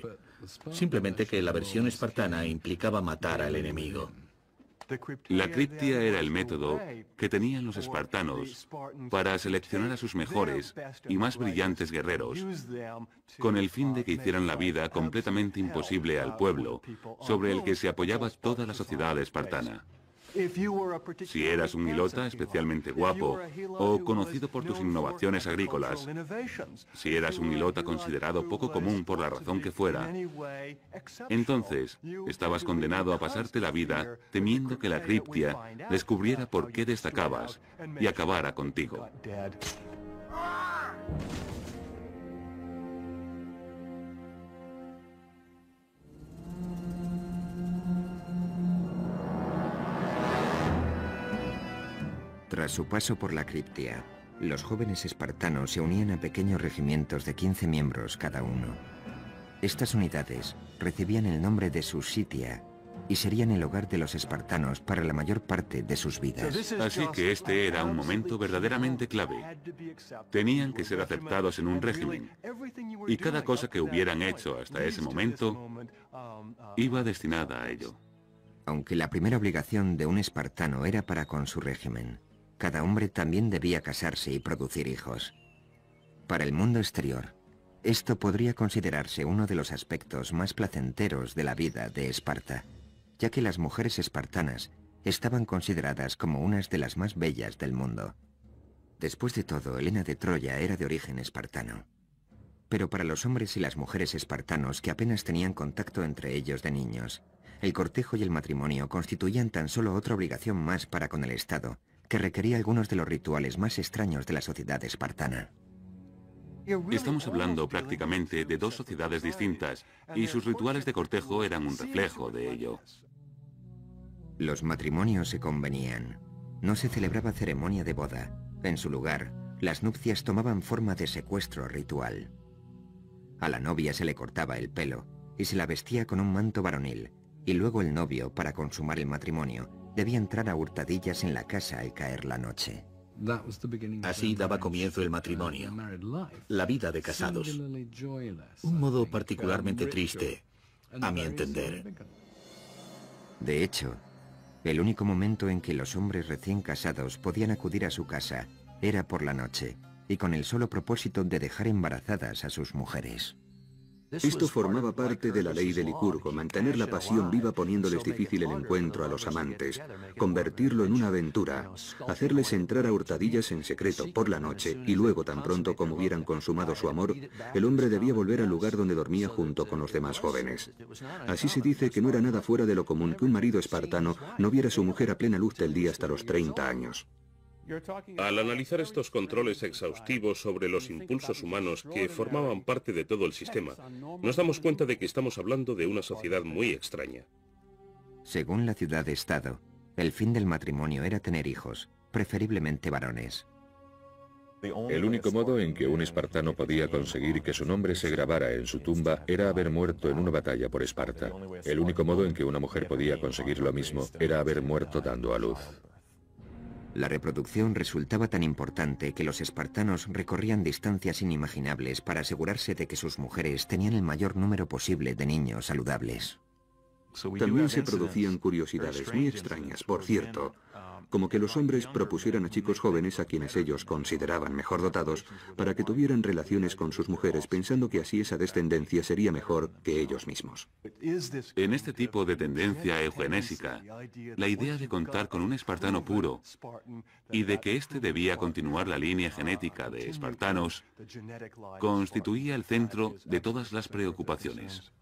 Simplemente que la versión espartana implicaba matar al enemigo. La criptia era el método que tenían los espartanos para seleccionar a sus mejores y más brillantes guerreros, con el fin de que hicieran la vida completamente imposible al pueblo sobre el que se apoyaba toda la sociedad espartana. Si eras un hilota especialmente guapo o conocido por tus innovaciones agrícolas, si eras un hilota considerado poco común por la razón que fuera, entonces estabas condenado a pasarte la vida temiendo que la criptia descubriera por qué destacabas y acabara contigo. Tras su paso por la Criptia, los jóvenes espartanos se unían a pequeños regimientos de 15 miembros cada uno. Estas unidades recibían el nombre de Susitia y serían el hogar de los espartanos para la mayor parte de sus vidas. Así que este era un momento verdaderamente clave. Tenían que ser aceptados en un régimen, y cada cosa que hubieran hecho hasta ese momento iba destinada a ello. Aunque la primera obligación de un espartano era para con su régimen, cada hombre también debía casarse y producir hijos. Para el mundo exterior, esto podría considerarse uno de los aspectos más placenteros de la vida de Esparta, ya que las mujeres espartanas estaban consideradas como unas de las más bellas del mundo. Después de todo, Helena de Troya era de origen espartano. Pero para los hombres y las mujeres espartanos que apenas tenían contacto entre ellos de niños, el cortejo y el matrimonio constituían tan solo otra obligación más para con el Estado, que requería algunos de los rituales más extraños de la sociedad espartana. Estamos hablando prácticamente de dos sociedades distintas, y sus rituales de cortejo eran un reflejo de ello. Los matrimonios se convenían. No se celebraba ceremonia de boda. En su lugar, las nupcias tomaban forma de secuestro ritual. A la novia se le cortaba el pelo y se la vestía con un manto varonil, y luego el novio, para consumar el matrimonio, debía entrar a hurtadillas en la casa al caer la noche. Así daba comienzo el matrimonio, la vida de casados. Un modo particularmente triste, a mi entender. De hecho, el único momento en que los hombres recién casados podían acudir a su casa era por la noche, y con el solo propósito de dejar embarazadas a sus mujeres. Esto formaba parte de la ley de Licurgo, mantener la pasión viva poniéndoles difícil el encuentro a los amantes, convertirlo en una aventura, hacerles entrar a hurtadillas en secreto por la noche y luego, tan pronto como hubieran consumado su amor, el hombre debía volver al lugar donde dormía junto con los demás jóvenes. Así se dice que no era nada fuera de lo común que un marido espartano no viera a su mujer a plena luz del día hasta los 30 años. Al analizar estos controles exhaustivos sobre los impulsos humanos que formaban parte de todo el sistema, nos damos cuenta de que estamos hablando de una sociedad muy extraña. Según la ciudad-estado, el fin del matrimonio era tener hijos, preferiblemente varones. El único modo en que un espartano podía conseguir que su nombre se grabara en su tumba era haber muerto en una batalla por Esparta. El único modo en que una mujer podía conseguir lo mismo era haber muerto dando a luz. La reproducción resultaba tan importante que los espartanos recorrían distancias inimaginables para asegurarse de que sus mujeres tenían el mayor número posible de niños saludables. También se producían curiosidades muy extrañas, por cierto, como que los hombres propusieran a chicos jóvenes a quienes ellos consideraban mejor dotados para que tuvieran relaciones con sus mujeres pensando que así esa descendencia sería mejor que ellos mismos. En este tipo de tendencia eugenésica, la idea de contar con un espartano puro y de que éste debía continuar la línea genética de espartanos constituía el centro de todas las preocupaciones.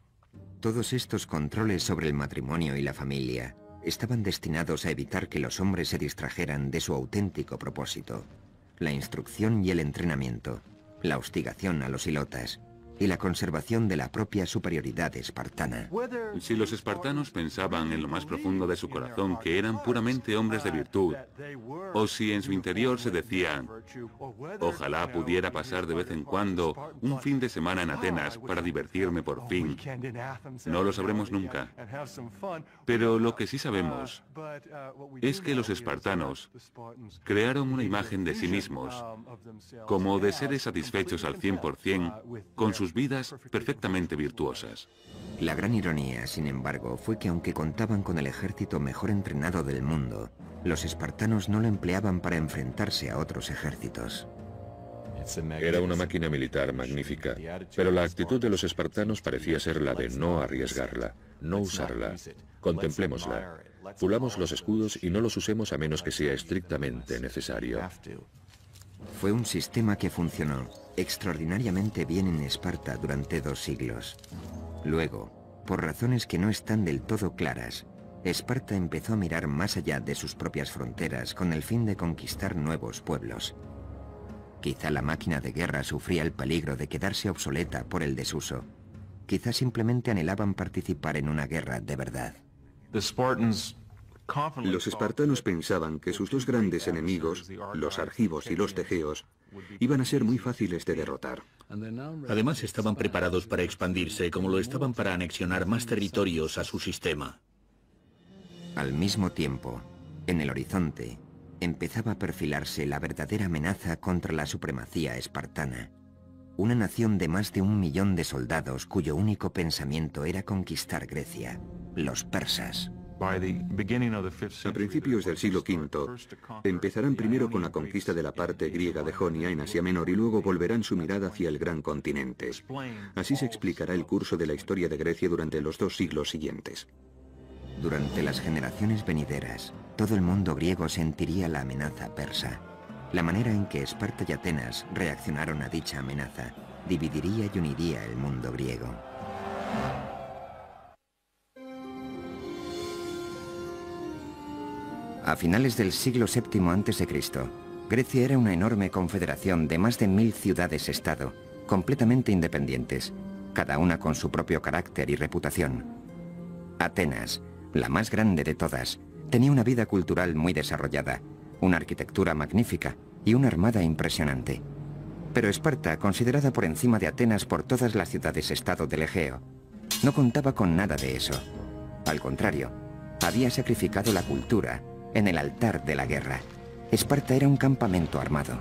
Todos estos controles sobre el matrimonio y la familia estaban destinados a evitar que los hombres se distrajeran de su auténtico propósito: la instrucción y el entrenamiento, la hostigación a los ilotas y la conservación de la propia superioridad espartana. Si los espartanos pensaban en lo más profundo de su corazón que eran puramente hombres de virtud, o si en su interior se decían, ojalá pudiera pasar de vez en cuando un fin de semana en Atenas para divertirme por fin, no lo sabremos nunca. Pero lo que sí sabemos es que los espartanos crearon una imagen de sí mismos como de seres satisfechos al 100% con sus vidas perfectamente virtuosas. La gran ironía, sin embargo, fue que aunque contaban con el ejército mejor entrenado del mundo, los espartanos no lo empleaban para enfrentarse a otros ejércitos. Era una máquina militar magnífica, pero la actitud de los espartanos parecía ser la de no arriesgarla, no usarla. Contemplémosla. Pulamos los escudos y no los usemos a menos que sea estrictamente necesario. Fue un sistema que funcionó extraordinariamente bien en Esparta durante 2 siglos. Luego, por razones que no están del todo claras, Esparta empezó a mirar más allá de sus propias fronteras con el fin de conquistar nuevos pueblos. Quizá la máquina de guerra sufría el peligro de quedarse obsoleta por el desuso. Quizá simplemente anhelaban participar en una guerra de verdad. Los espartanos pensaban que sus 2 grandes enemigos, los argivos y los tegeos, iban a ser muy fáciles de derrotar. Además, estaban preparados para expandirse, como lo estaban para anexionar más territorios a su sistema. Al mismo tiempo, en el horizonte, empezaba a perfilarse la verdadera amenaza contra la supremacía espartana. Una nación de más de 1 millón de soldados cuyo único pensamiento era conquistar Grecia, los persas. A principios del siglo V, empezarán primero con la conquista de la parte griega de Jonia en Asia Menor y luego volverán su mirada hacia el gran continente. Así se explicará el curso de la historia de Grecia durante los 2 siglos siguientes. Durante las generaciones venideras, todo el mundo griego sentiría la amenaza persa. La manera en que Esparta y Atenas reaccionaron a dicha amenaza dividiría y uniría el mundo griego. A finales del siglo VII a.C., Grecia era una enorme confederación de más de 1000 ciudades-estado, completamente independientes, cada una con su propio carácter y reputación. Atenas, la más grande de todas, tenía una vida cultural muy desarrollada, una arquitectura magnífica y una armada impresionante. Pero Esparta, considerada por encima de Atenas por todas las ciudades-estado del Egeo, no contaba con nada de eso. Al contrario, había sacrificado la cultura en el altar de la guerra. Esparta era un campamento armado.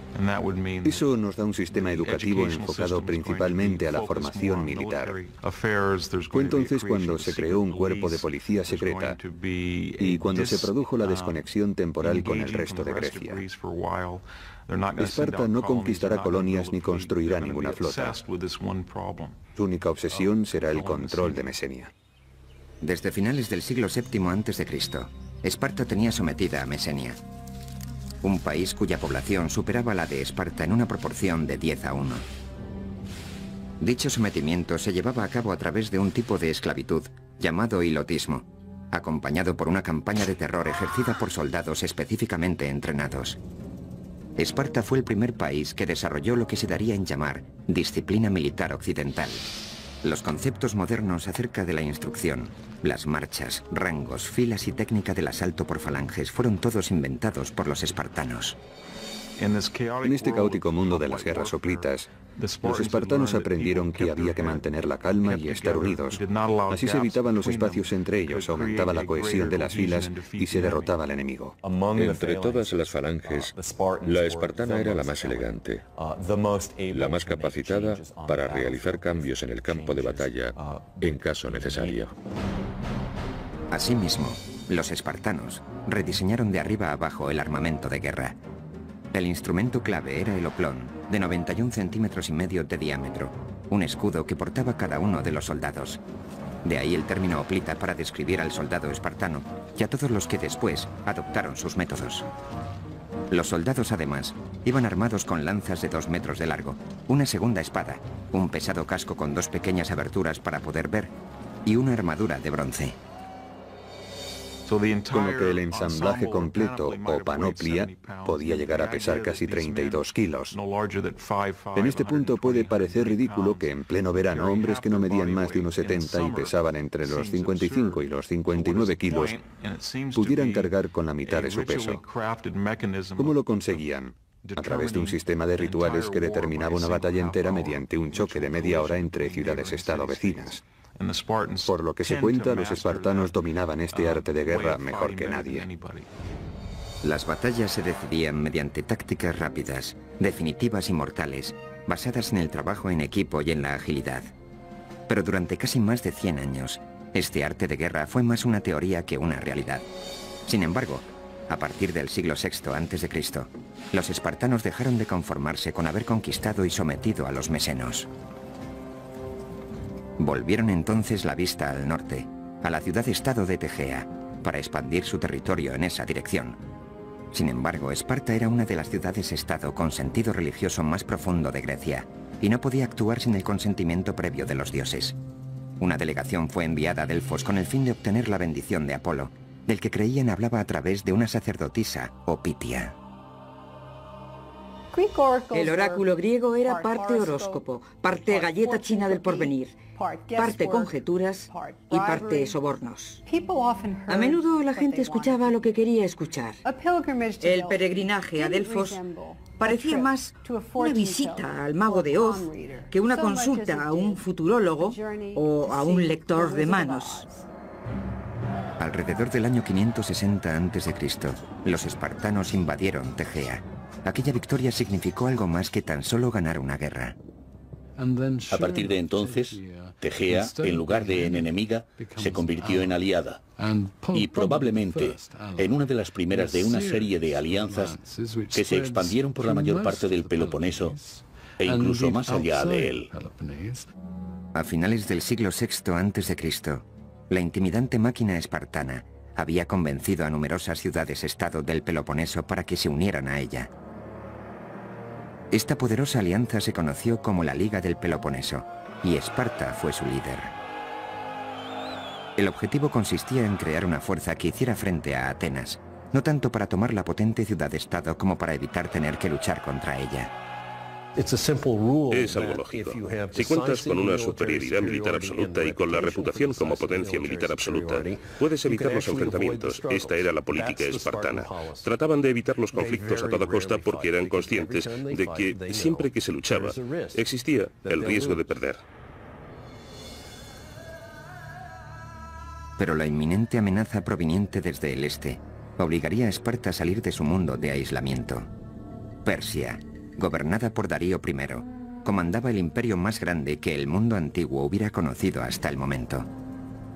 Eso nos da un sistema educativo enfocado principalmente a la formación militar. Fue entonces cuando se creó un cuerpo de policía secreta y cuando se produjo la desconexión temporal con el resto de Grecia. Esparta no conquistará colonias ni construirá ninguna flota. Su única obsesión será el control de Mesenia. Desde finales del siglo VII a.C., Esparta tenía sometida a Mesenia, un país cuya población superaba la de Esparta en una proporción de 10:1. Dicho sometimiento se llevaba a cabo a través de un tipo de esclavitud llamado hilotismo, acompañado por una campaña de terror ejercida por soldados específicamente entrenados. Esparta fue el primer país que desarrolló lo que se daría en llamar disciplina militar occidental. Los conceptos modernos acerca de la instrucción, las marchas, rangos, filas y técnica del asalto por falanges fueron todos inventados por los espartanos. En este caótico mundo de las guerras hoplitas, los espartanos aprendieron que había que mantener la calma y estar unidos. Así se evitaban los espacios entre ellos, aumentaba la cohesión de las filas y se derrotaba al enemigo. Entre todas las falanges, la espartana era la más elegante, la más capacitada para realizar cambios en el campo de batalla en caso necesario. Asimismo, los espartanos rediseñaron de arriba a abajo el armamento de guerra. El instrumento clave era el oplón, de 91,5 centímetros de diámetro, un escudo que portaba cada uno de los soldados. De ahí el término hoplita para describir al soldado espartano y a todos los que después adoptaron sus métodos. Los soldados, además, iban armados con lanzas de 2 metros de largo, una segunda espada, un pesado casco con 2 pequeñas aberturas para poder ver y una armadura de bronce. Con lo que el ensamblaje completo, o panoplia, podía llegar a pesar casi 32 kilos. En este punto puede parecer ridículo que en pleno verano hombres que no medían más de unos 70 y pesaban entre los 55 y los 59 kilos pudieran cargar con la mitad de su peso. ¿Cómo lo conseguían? A través de un sistema de rituales que determinaba una batalla entera mediante un choque de media hora entre ciudades-estado vecinas. Por lo que se cuenta, los espartanos dominaban este arte de guerra mejor que nadie. Las batallas se decidían mediante tácticas rápidas, definitivas y mortales, basadas en el trabajo en equipo y en la agilidad. Pero durante casi más de 100 años, este arte de guerra fue más una teoría que una realidad. Sin embargo, a partir del siglo VI a.C., los espartanos dejaron de conformarse con haber conquistado y sometido a los mesenos. Volvieron entonces la vista al norte, a la ciudad-estado de Tegea, para expandir su territorio en esa dirección. Sin embargo, Esparta era una de las ciudades-estado con sentido religioso más profundo de Grecia, y no podía actuar sin el consentimiento previo de los dioses. Una delegación fue enviada a Delfos con el fin de obtener la bendición de Apolo, del que creían hablaba a través de una sacerdotisa, o Pitia. El oráculo griego era parte horóscopo, parte galleta china del porvenir, parte conjeturas y parte sobornos. A menudo la gente escuchaba lo que quería escuchar. El peregrinaje a Delfos parecía más una visita al mago de Oz que una consulta a un futurólogo o a un lector de manos. Alrededor del año 560 a.C., los espartanos invadieron Tegea. Aquella victoria significó algo más que tan solo ganar una guerra. A partir de entonces, Tegea, en lugar de en enemiga, se convirtió en aliada y probablemente en una de las primeras de una serie de alianzas que se expandieron por la mayor parte del Peloponeso e incluso más allá de él. A finales del siglo VI a.C., la intimidante máquina espartana había convencido a numerosas ciudades-estado del Peloponeso para que se unieran a ella. Esta poderosa alianza se conoció como la Liga del Peloponeso, y Esparta fue su líder. El objetivo consistía en crear una fuerza que hiciera frente a Atenas, no tanto para tomar la potente ciudad-estado como para evitar tener que luchar contra ella. Es algo lógico. Si cuentas con una superioridad militar absoluta y con la reputación como potencia militar absoluta, puedes evitar los enfrentamientos. Esta era la política espartana. Trataban de evitar los conflictos a toda costa porque eran conscientes de que siempre que se luchaba, existía el riesgo de perder. Pero la inminente amenaza proveniente desde el este obligaría a Esparta a salir de su mundo de aislamiento. Persia, gobernada por Darío I, comandaba el imperio más grande que el mundo antiguo hubiera conocido hasta el momento.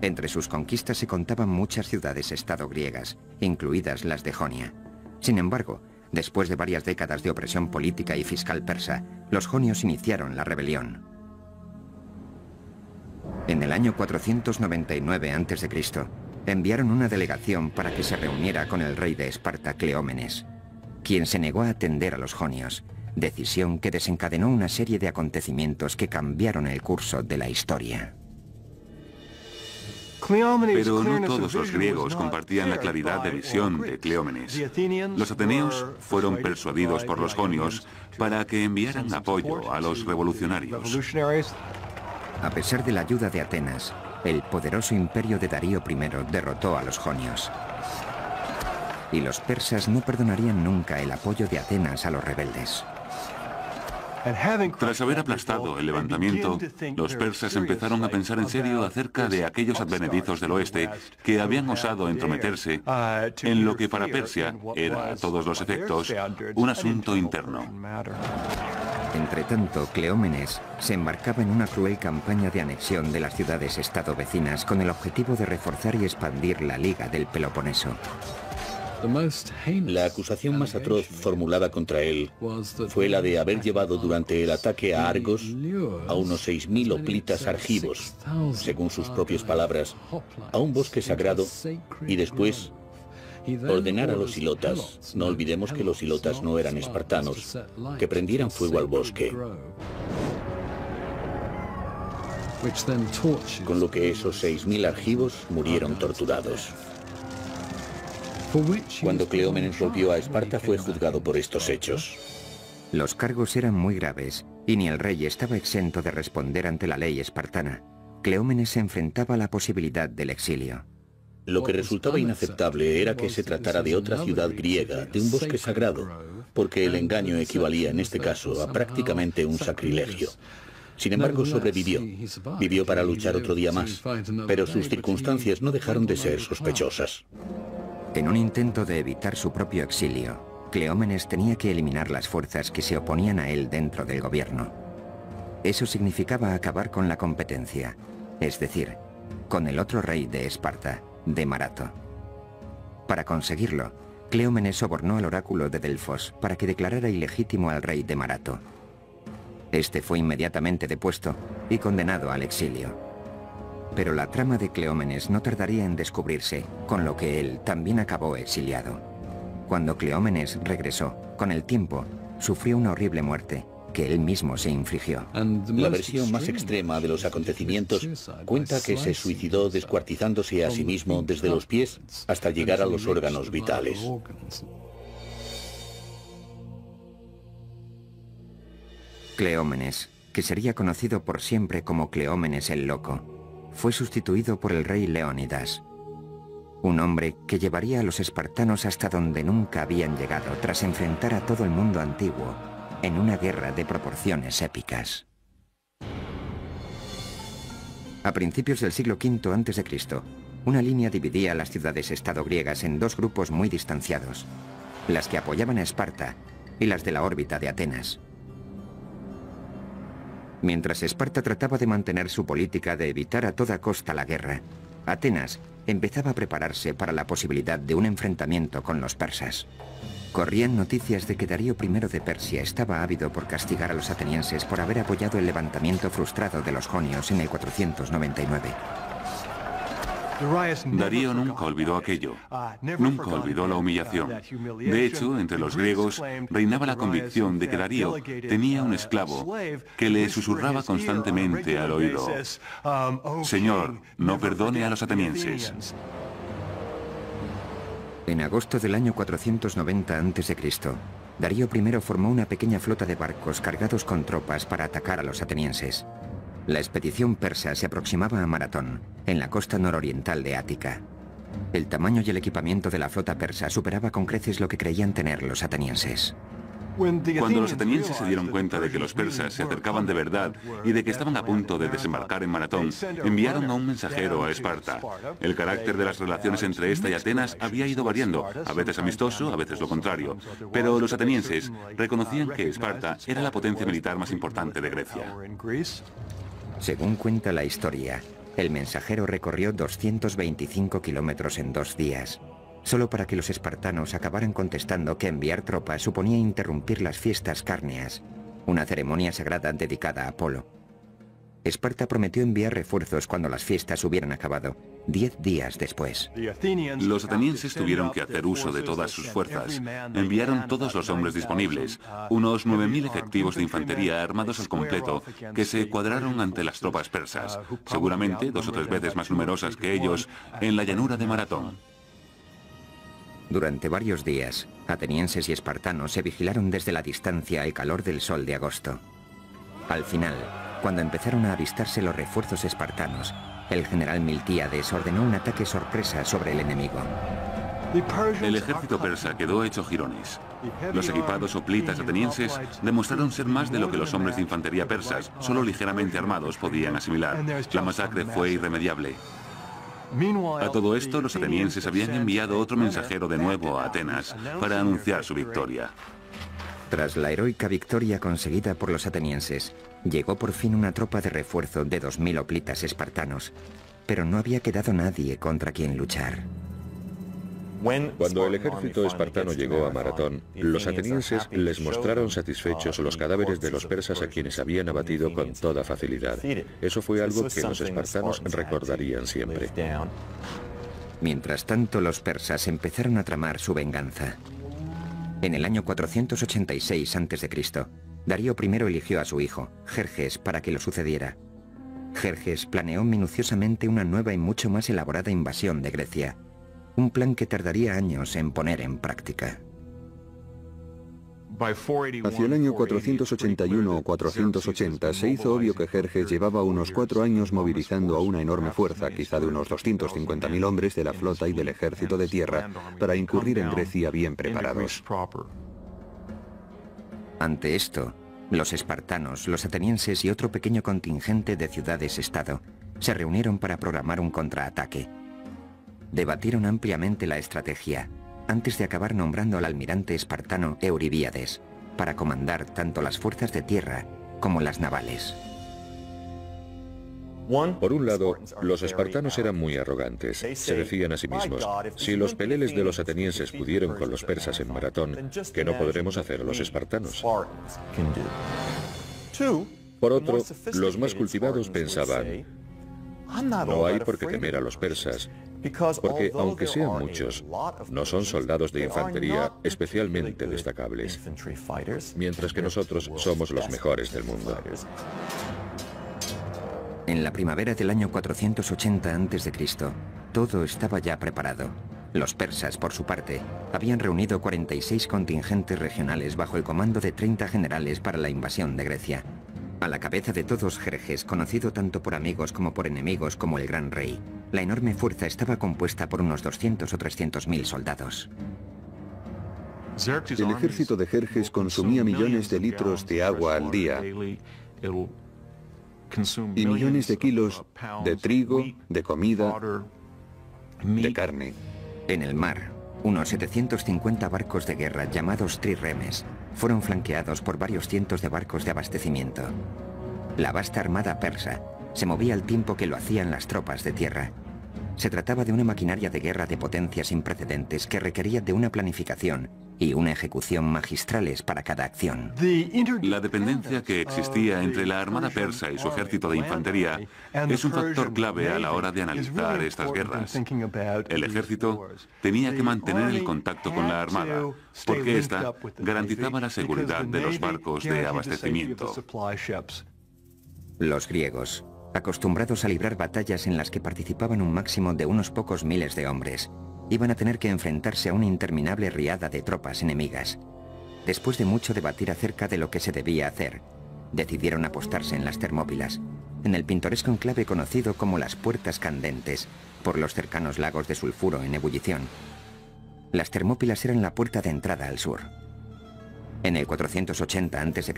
Entre sus conquistas se contaban muchas ciudades-estado griegas, incluidas las de Jonia. Sin embargo, después de varias décadas de opresión política y fiscal persa, los jonios iniciaron la rebelión. En el año 499 a.C., enviaron una delegación para que se reuniera con el rey de Esparta, Cleómenes, quien se negó a atender a los jonios, decisión que desencadenó una serie de acontecimientos que cambiaron el curso de la historia. Pero no todos los griegos compartían la claridad de visión de Cleómenes. Los ateneos fueron persuadidos por los jonios para que enviaran apoyo a los revolucionarios. A pesar de la ayuda de Atenas, el poderoso imperio de Darío I derrotó a los jonios. Y los persas no perdonarían nunca el apoyo de Atenas a los rebeldes. Tras haber aplastado el levantamiento, los persas empezaron a pensar en serio acerca de aquellos advenedizos del oeste que habían osado entrometerse en lo que para Persia era, a todos los efectos, un asunto interno. Entretanto, Cleómenes se embarcaba en una cruel campaña de anexión de las ciudades-estado vecinas con el objetivo de reforzar y expandir la Liga del Peloponeso. La acusación más atroz formulada contra él fue la de haber llevado durante el ataque a Argos a unos 6.000 hoplitas argivos, según sus propias palabras, a un bosque sagrado y después ordenar a los hilotas, no olvidemos que los hilotas no eran espartanos, que prendieran fuego al bosque. Con lo que esos 6.000 argivos murieron torturados. Cuando Cleómenes volvió a Esparta fue juzgado por estos hechos. Los cargos eran muy graves y ni el rey estaba exento de responder ante la ley espartana. Cleómenes se enfrentaba a la posibilidad del exilio. Lo que resultaba inaceptable era que se tratara de otra ciudad griega, de un bosque sagrado, porque el engaño equivalía en este caso a prácticamente un sacrilegio. Sin embargo, sobrevivió. Vivió para luchar otro día más, pero sus circunstancias no dejaron de ser sospechosas. En un intento de evitar su propio exilio, Cleómenes tenía que eliminar las fuerzas que se oponían a él dentro del gobierno. Eso significaba acabar con la competencia, es decir, con el otro rey de Esparta, de Marato. Para conseguirlo, Cleómenes sobornó al oráculo de Delfos para que declarara ilegítimo al rey de Marato. Este fue inmediatamente depuesto y condenado al exilio. Pero la trama de Cleómenes no tardaría en descubrirse, con lo que él también acabó exiliado. Cuando Cleómenes regresó, con el tiempo, sufrió una horrible muerte que él mismo se infligió. La versión más extrema de los acontecimientos cuenta que se suicidó descuartizándose a sí mismo desde los pies hasta llegar a los órganos vitales. Cleómenes, que sería conocido por siempre como Cleómenes el Loco, fue sustituido por el rey Leónidas, un hombre que llevaría a los espartanos hasta donde nunca habían llegado tras enfrentar a todo el mundo antiguo en una guerra de proporciones épicas. A principios del siglo V a.C., una línea dividía las ciudades-estado griegas en dos grupos muy distanciados, las que apoyaban a Esparta y las de la órbita de Atenas. Mientras Esparta trataba de mantener su política de evitar a toda costa la guerra, Atenas empezaba a prepararse para la posibilidad de un enfrentamiento con los persas. Corrían noticias de que Darío I de Persia estaba ávido por castigar a los atenienses por haber apoyado el levantamiento frustrado de los jonios en el 499. Darío nunca olvidó aquello, nunca olvidó la humillación. De hecho, entre los griegos reinaba la convicción de que Darío tenía un esclavo que le susurraba constantemente al oído: «Señor, no perdone a los atenienses». En agosto del año 490 a.C., Darío I formó una pequeña flota de barcos cargados con tropas para atacar a los atenienses. La expedición persa se aproximaba a Maratón, en la costa nororiental de Ática. El tamaño y el equipamiento de la flota persa superaba con creces lo que creían tener los atenienses. Cuando los atenienses se dieron cuenta de que los persas se acercaban de verdad y de que estaban a punto de desembarcar en Maratón, enviaron a un mensajero a Esparta. El carácter de las relaciones entre esta y Atenas había ido variando, a veces amistoso, a veces lo contrario. Pero los atenienses reconocían que Esparta era la potencia militar más importante de Grecia. Según cuenta la historia, el mensajero recorrió 225 kilómetros en 2 días, solo para que los espartanos acabaran contestando que enviar tropas suponía interrumpir las fiestas cárneas, una ceremonia sagrada dedicada a Apolo. Esparta prometió enviar refuerzos cuando las fiestas hubieran acabado, 10 días después. Los atenienses tuvieron que hacer uso de todas sus fuerzas. Enviaron todos los hombres disponibles, unos 9.000 efectivos de infantería armados al completo, que se cuadraron ante las tropas persas, seguramente 2 o 3 veces más numerosas que ellos, en la llanura de Maratón. Durante varios días, atenienses y espartanos se vigilaron desde la distancia al calor del sol de agosto. Al final, cuando empezaron a avistarse los refuerzos espartanos, el general Miltíades ordenó un ataque sorpresa sobre el enemigo. El ejército persa quedó hecho jirones. Los equipados hoplitas atenienses demostraron ser más de lo que los hombres de infantería persas, solo ligeramente armados, podían asimilar. La masacre fue irremediable. A todo esto, los atenienses habían enviado otro mensajero de nuevo a Atenas para anunciar su victoria. Tras la heroica victoria conseguida por los atenienses, llegó por fin una tropa de refuerzo de 2.000 hoplitas espartanos, pero no había quedado nadie contra quien luchar. Cuando el ejército espartano llegó a Maratón, los atenienses les mostraron satisfechos los cadáveres de los persas a quienes habían abatido con toda facilidad. Eso fue algo que los espartanos recordarían siempre. Mientras tanto, los persas empezaron a tramar su venganza. En el año 486 a.C., Darío I eligió a su hijo, Jerjes, para que lo sucediera. Jerjes planeó minuciosamente una nueva y mucho más elaborada invasión de Grecia. Un plan que tardaría años en poner en práctica. Hacia el año 481 o 480 se hizo obvio que Jerjes llevaba unos 4 años movilizando a una enorme fuerza, quizá de unos 250.000 hombres de la flota y del ejército de tierra, para incurrir en Grecia bien preparados. Ante esto, los espartanos, los atenienses y otro pequeño contingente de ciudades-estado se reunieron para programar un contraataque. Debatieron ampliamente la estrategia, antes de acabar nombrando al almirante espartano Euribíades, para comandar tanto las fuerzas de tierra como las navales. Por un lado, los espartanos eran muy arrogantes. Se decían a sí mismos, si los peleles de los atenienses pudieron con los persas en Maratón, ¿qué no podremos hacer los espartanos? Por otro, los más cultivados pensaban, no hay por qué temer a los persas, porque aunque sean muchos, no son soldados de infantería especialmente destacables, mientras que nosotros somos los mejores del mundo. En la primavera del año 480 a.C., todo estaba ya preparado. Los persas, por su parte, habían reunido 46 contingentes regionales bajo el comando de 30 generales para la invasión de Grecia. A la cabeza de todos Jerjes, conocido tanto por amigos como por enemigos como el Gran Rey, la enorme fuerza estaba compuesta por unos 200 o 300.000 soldados. El ejército de Jerjes consumía millones de litros de agua al día y millones de kilos de trigo, de comida, de carne. En el mar, unos 750 barcos de guerra llamados trirremes fueron flanqueados por varios cientos de barcos de abastecimiento. La vasta armada persa se movía al tiempo que lo hacían las tropas de tierra. Se trataba de una maquinaria de guerra de potencia sin precedentes que requería de una planificación y una ejecución magistrales para cada acción. La dependencia que existía entre la armada persa y su ejército de infantería es un factor clave a la hora de analizar estas guerras. El ejército tenía que mantener el contacto con la armada, porque ésta garantizaba la seguridad de los barcos de abastecimiento. Los griegos, acostumbrados a librar batallas en las que participaban un máximo de unos pocos miles de hombres, iban a tener que enfrentarse a una interminable riada de tropas enemigas. Después de mucho debatir acerca de lo que se debía hacer, decidieron apostarse en las Termópilas, en el pintoresco enclave conocido como las Puertas Candentes, por los cercanos lagos de sulfuro en ebullición. Las Termópilas eran la puerta de entrada al sur. En el 480 a.C.,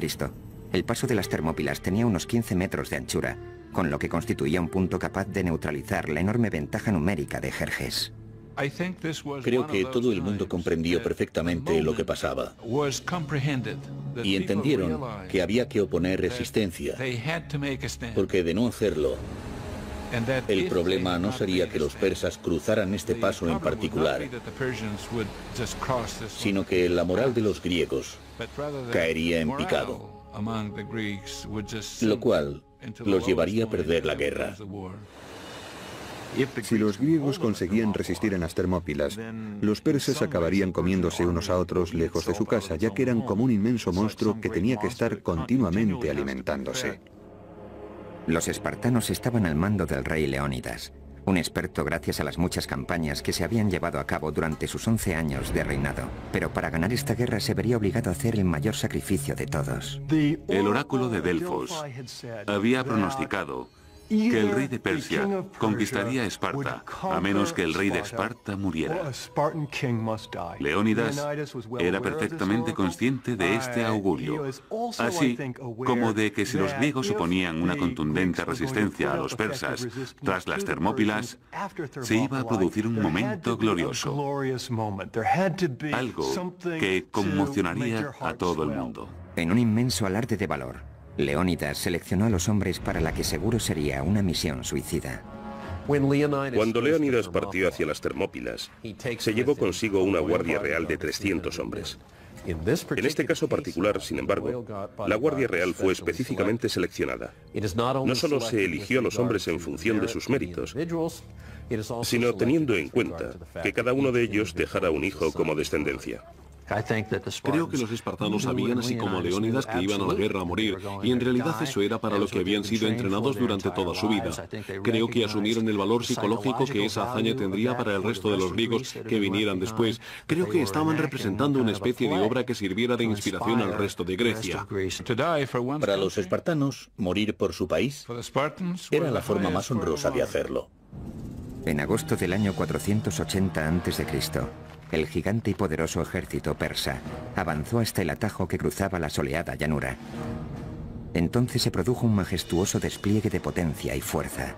el paso de las Termópilas tenía unos 15 metros de anchura, con lo que constituía un punto capaz de neutralizar la enorme ventaja numérica de Jerjes. Creo que todo el mundo comprendió perfectamente lo que pasaba y entendieron que había que oponer resistencia, porque de no hacerlo, el problema no sería que los persas cruzaran este paso en particular, sino que la moral de los griegos caería en picado, lo cual los llevaría a perder la guerra. Si los griegos conseguían resistir en las Termópilas, los persas acabarían comiéndose unos a otros lejos de su casa, ya que eran como un inmenso monstruo que tenía que estar continuamente alimentándose. Los espartanos estaban al mando del rey Leónidas, un experto gracias a las muchas campañas que se habían llevado a cabo durante sus 11 años de reinado. Pero para ganar esta guerra se vería obligado a hacer el mayor sacrificio de todos. El oráculo de Delfos había pronosticado que el rey de Persia conquistaría Esparta, a menos que el rey de Esparta muriera. Leónidas era perfectamente consciente de este augurio, así como de que si los griegos oponían una contundente resistencia a los persas tras las Termópilas, se iba a producir un momento glorioso, algo que conmocionaría a todo el mundo. En un inmenso alarde de valor, Leónidas seleccionó a los hombres para la que seguro sería una misión suicida. Cuando Leónidas partió hacia las Termópilas, se llevó consigo una guardia real de 300 hombres. En este caso particular, sin embargo, la Guardia Real fue específicamente seleccionada. No solo se eligió a los hombres en función de sus méritos, sino teniendo en cuenta que cada uno de ellos dejara un hijo como descendencia. Creo que los espartanos sabían, así como Leónidas, que iban a la guerra a morir, y en realidad eso era para lo que habían sido entrenados durante toda su vida. Creo que asumieron el valor psicológico que esa hazaña tendría para el resto de los griegos que vinieran después. Creo que estaban representando una especie de obra que sirviera de inspiración al resto de Grecia. Para los espartanos, morir por su país era la forma más honrosa de hacerlo. En agosto del año 480 a.C., el gigante y poderoso ejército persa avanzó hasta el atajo que cruzaba la soleada llanura. Entonces se produjo un majestuoso despliegue de potencia y fuerza.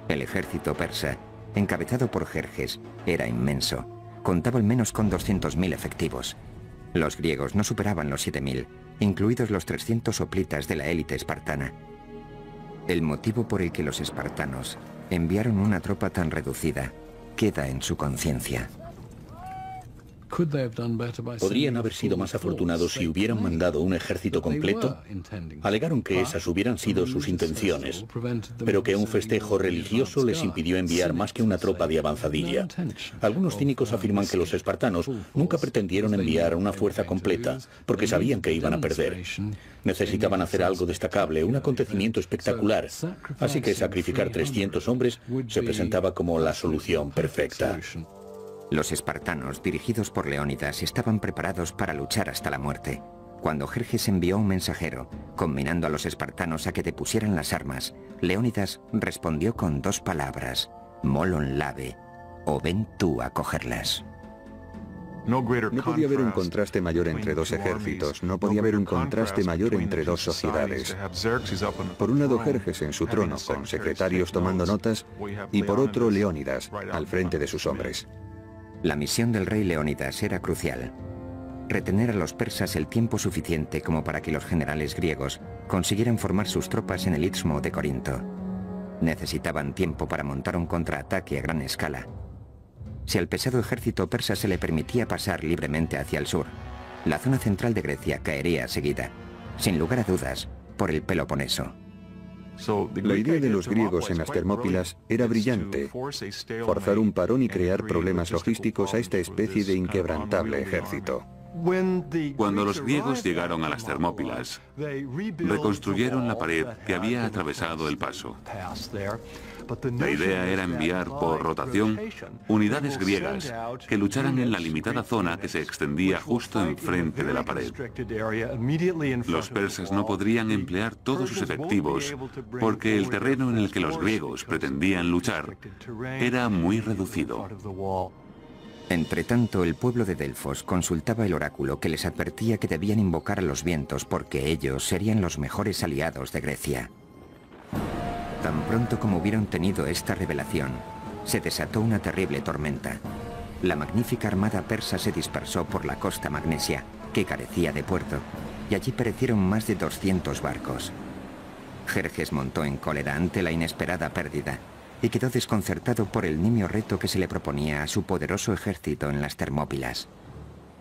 El ejército persa, encabezado por Jerjes, era inmenso. Contaba al menos con 200.000 efectivos. Los griegos no superaban los 7.000, incluidos los 300 hoplitas de la élite espartana. El motivo por el que los espartanos enviaron una tropa tan reducida queda en su conciencia. ¿Podrían haber sido más afortunados si hubieran mandado un ejército completo? Alegaron que esas hubieran sido sus intenciones, pero que un festejo religioso les impidió enviar más que una tropa de avanzadilla. Algunos cínicos afirman que los espartanos nunca pretendieron enviar una fuerza completa, porque sabían que iban a perder. Necesitaban hacer algo destacable, un acontecimiento espectacular, así que sacrificar 300 hombres se presentaba como la solución perfecta. Los espartanos, dirigidos por Leónidas, estaban preparados para luchar hasta la muerte. Cuando Jerjes envió un mensajero, conminando a los espartanos a que depusieran las armas, Leónidas respondió con 2 palabras: molon labe, o ven tú a cogerlas. No podía haber un contraste mayor entre dos ejércitos, no podía haber un contraste mayor entre dos sociedades. Por un lado Jerjes en su trono, con secretarios tomando notas, y por otro Leónidas, al frente de sus hombres. La misión del rey Leónidas era crucial: retener a los persas el tiempo suficiente como para que los generales griegos consiguieran formar sus tropas en el Istmo de Corinto. Necesitaban tiempo para montar un contraataque a gran escala. Si al pesado ejército persa se le permitía pasar libremente hacia el sur, la zona central de Grecia caería seguida, sin lugar a dudas, por el Peloponeso. La idea de los griegos en las Termópilas era brillante: forzar un parón y crear problemas logísticos a esta especie de inquebrantable ejército. Cuando los griegos llegaron a las Termópilas, reconstruyeron la pared que había atravesado el paso. La idea era enviar por rotación unidades griegas que lucharan en la limitada zona que se extendía justo enfrente de la pared. Los persas no podrían emplear todos sus efectivos porque el terreno en el que los griegos pretendían luchar era muy reducido. Entretanto, el pueblo de Delfos consultaba el oráculo que les advertía que debían invocar a los vientos porque ellos serían los mejores aliados de Grecia. Tan pronto como hubieron tenido esta revelación, se desató una terrible tormenta. La magnífica armada persa se dispersó por la costa magnesia, que carecía de puerto, y allí perecieron más de 200 barcos. Jerjes montó en cólera ante la inesperada pérdida y quedó desconcertado por el nimio reto que se le proponía a su poderoso ejército en las Termópilas.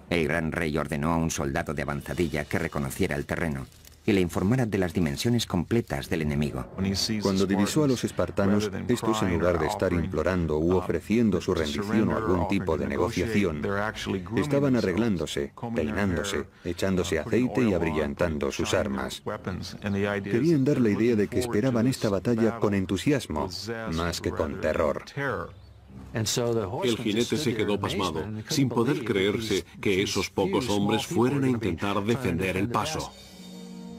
El gran rey ordenó a un soldado de avanzadilla que reconociera el terreno y le informara de las dimensiones completas del enemigo. Cuando divisó a los espartanos, estos en lugar de estar implorando u ofreciendo su rendición o algún tipo de negociación, estaban arreglándose, peinándose, echándose aceite y abrillantando sus armas. Querían dar la idea de que esperaban esta batalla con entusiasmo, más que con terror. El jinete se quedó pasmado, sin poder creerse que esos pocos hombres fueran a intentar defender el paso.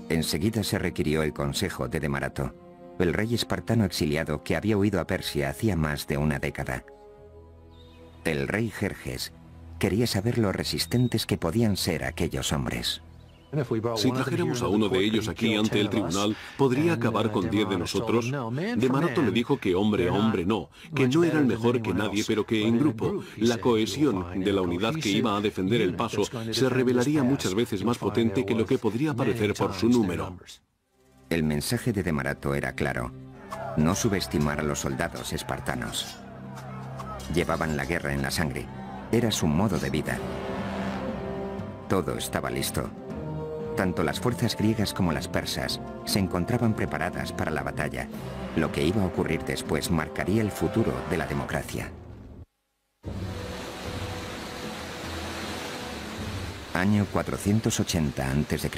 Enseguida se requirió el consejo de Demarato, el rey espartano exiliado que había huido a Persia hacía más de una década. El rey Jerjes quería saber lo resistentes que podían ser aquellos hombres. Si trajéramos a uno de ellos aquí ante el tribunal, ¿podría acabar con 10 de nosotros? Demarato le dijo que hombre a hombre no, que no era el mejor que nadie, pero que en grupo, la cohesión de la unidad que iba a defender el paso se revelaría muchas veces más potente que lo que podría parecer por su número. El mensaje de Demarato era claro: no subestimar a los soldados espartanos. Llevaban la guerra en la sangre, era su modo de vida. Todo estaba listo. Tanto las fuerzas griegas como las persas se encontraban preparadas para la batalla. Lo que iba a ocurrir después marcaría el futuro de la democracia. Año 480 a.C.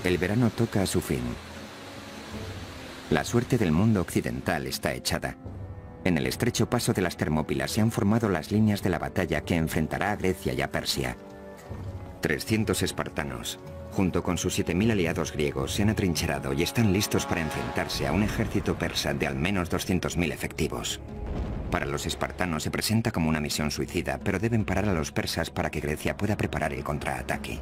El verano toca a su fin. La suerte del mundo occidental está echada. En el estrecho paso de las Termópilas se han formado las líneas de la batalla que enfrentará a Grecia y a Persia. 300 espartanos, junto con sus 7.000 aliados griegos, se han atrincherado y están listos para enfrentarse a un ejército persa de al menos 200.000 efectivos. Para los espartanos se presenta como una misión suicida, pero deben parar a los persas para que Grecia pueda preparar el contraataque.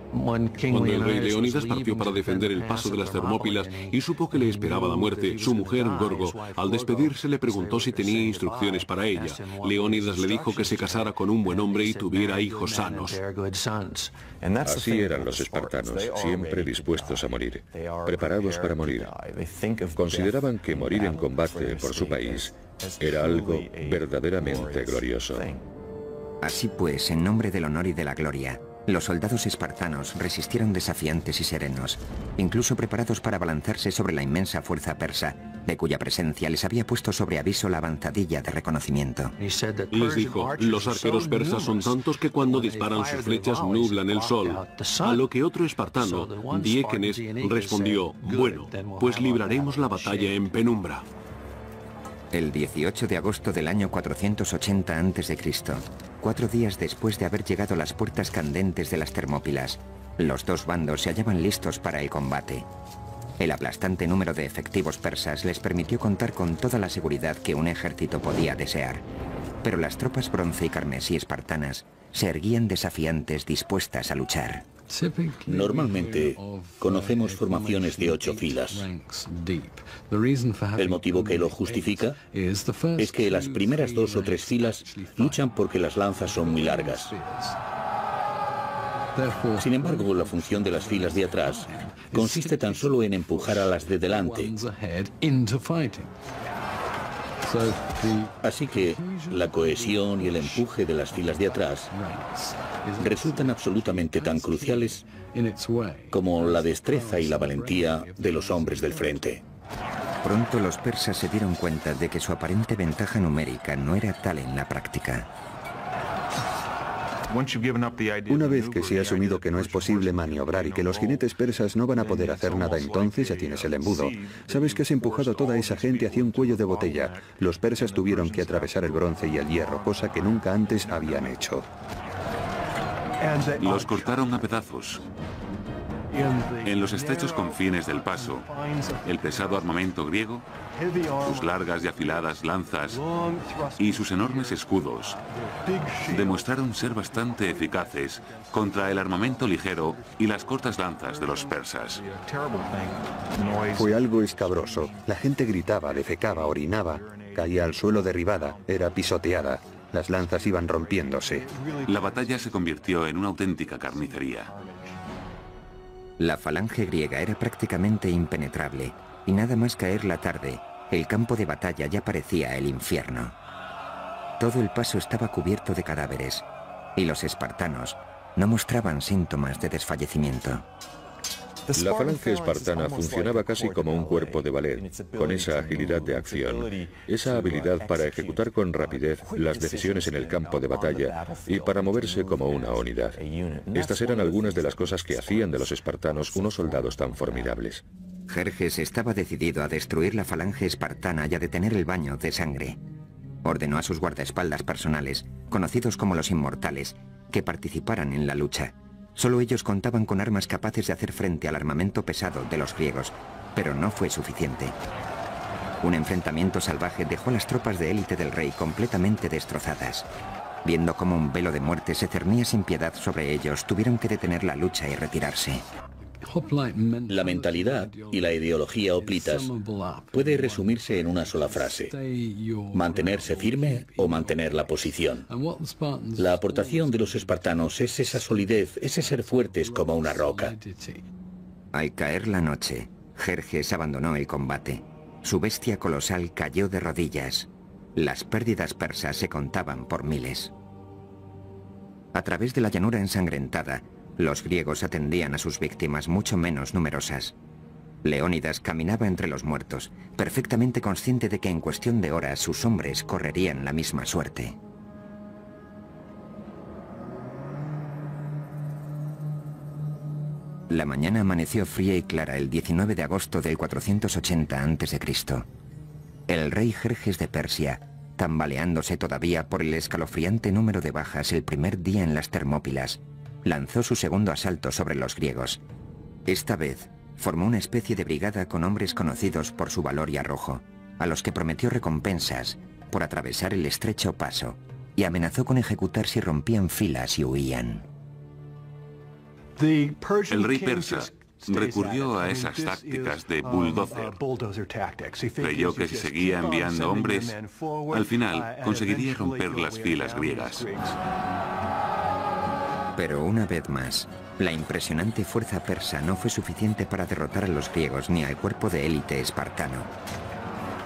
Cuando el rey Leónidas partió para defender el paso de las Termópilas y supo que le esperaba la muerte, su mujer, Gorgo, al despedirse le preguntó si tenía instrucciones para ella. Leónidas le dijo que se casara con un buen hombre y tuviera hijos sanos. Así eran los espartanos, siempre dispuestos a morir, preparados para morir. Consideraban que morir en combate por su país era algo verdaderamente glorioso. Así pues, en nombre del honor y de la gloria, los soldados espartanos resistieron desafiantes y serenos, incluso preparados para abalanzarse sobre la inmensa fuerza persa, de cuya presencia les había puesto sobre aviso la avanzadilla de reconocimiento. Les dijo: los arqueros persas son tantos que cuando disparan sus flechas nublan el sol. A lo que otro espartano, Diéquenes, respondió: bueno, pues libraremos la batalla en penumbra. El 18 de agosto del año 480 a.C., 4 días después de haber llegado a las puertas candentes de las Termópilas, los dos bandos se hallaban listos para el combate. El aplastante número de efectivos persas les permitió contar con toda la seguridad que un ejército podía desear. Pero las tropas bronce y carmesí espartanas se erguían desafiantes, dispuestas a luchar. Normalmente conocemos formaciones de 8 filas. El motivo que lo justifica es que las primeras 2 o 3 filas luchan porque las lanzas son muy largas. Sin embargo, la función de las filas de atrás consiste tan solo en empujar a las de delante. Así que la cohesión y el empuje de las filas de atrás resultan absolutamente tan cruciales como la destreza y la valentía de los hombres del frente. Pronto los persas se dieron cuenta de que su aparente ventaja numérica no era tal en la práctica. Una vez que se ha asumido que no es posible maniobrar y que los jinetes persas no van a poder hacer nada, entonces ya tienes el embudo. Sabes que has empujado a toda esa gente hacia un cuello de botella. Los persas tuvieron que atravesar el bronce y el hierro, cosa que nunca antes habían hecho. Los cortaron a pedazos. En los estrechos confines del paso, el pesado armamento griego, sus largas y afiladas lanzas y sus enormes escudos demostraron ser bastante eficaces contra el armamento ligero y las cortas lanzas de los persas. Fue algo escabroso. La gente gritaba, defecaba, orinaba, caía al suelo derribada, era pisoteada. Las lanzas iban rompiéndose. La batalla se convirtió en una auténtica carnicería. La falange griega era prácticamente impenetrable, y nada más caer la tarde, el campo de batalla ya parecía el infierno. Todo el paso estaba cubierto de cadáveres, y los espartanos no mostraban síntomas de desfallecimiento. La falange espartana funcionaba casi como un cuerpo de ballet, con esa agilidad de acción, esa habilidad para ejecutar con rapidez las decisiones en el campo de batalla y para moverse como una unidad. Estas eran algunas de las cosas que hacían de los espartanos unos soldados tan formidables. Jerjes estaba decidido a destruir la falange espartana y a detener el baño de sangre. Ordenó a sus guardaespaldas personales, conocidos como los Inmortales, que participaran en la lucha. Solo ellos contaban con armas capaces de hacer frente al armamento pesado de los griegos, pero no fue suficiente. Un enfrentamiento salvaje dejó a las tropas de élite del rey completamente destrozadas. Viendo cómo un velo de muerte se cernía sin piedad sobre ellos, tuvieron que detener la lucha y retirarse. La mentalidad y la ideología hoplitas puede resumirse en una sola frase: mantenerse firme o mantener la posición. La aportación de los espartanos es esa solidez, ese ser fuertes como una roca. Al caer la noche, Jerjes abandonó el combate. Su bestia colosal cayó de rodillas. Las pérdidas persas se contaban por miles. A través de la llanura ensangrentada, los griegos atendían a sus víctimas mucho menos numerosas. Leónidas caminaba entre los muertos, perfectamente consciente de que en cuestión de horas sus hombres correrían la misma suerte. La mañana amaneció fría y clara el 19 de agosto del 480 a.C. El rey Jerjes de Persia, tambaleándose todavía por el escalofriante número de bajas el primer día en las Termópilas, lanzó su segundo asalto sobre los griegos. Esta vez, formó una especie de brigada con hombres conocidos por su valor y arrojo, a los que prometió recompensas por atravesar el estrecho paso, y amenazó con ejecutar si rompían filas y huían. El rey persa recurrió a esas tácticas de bulldozer. Creyó que si seguía enviando hombres, al final conseguiría romper las filas griegas. Pero una vez más, la impresionante fuerza persa no fue suficiente para derrotar a los griegos ni al cuerpo de élite espartano.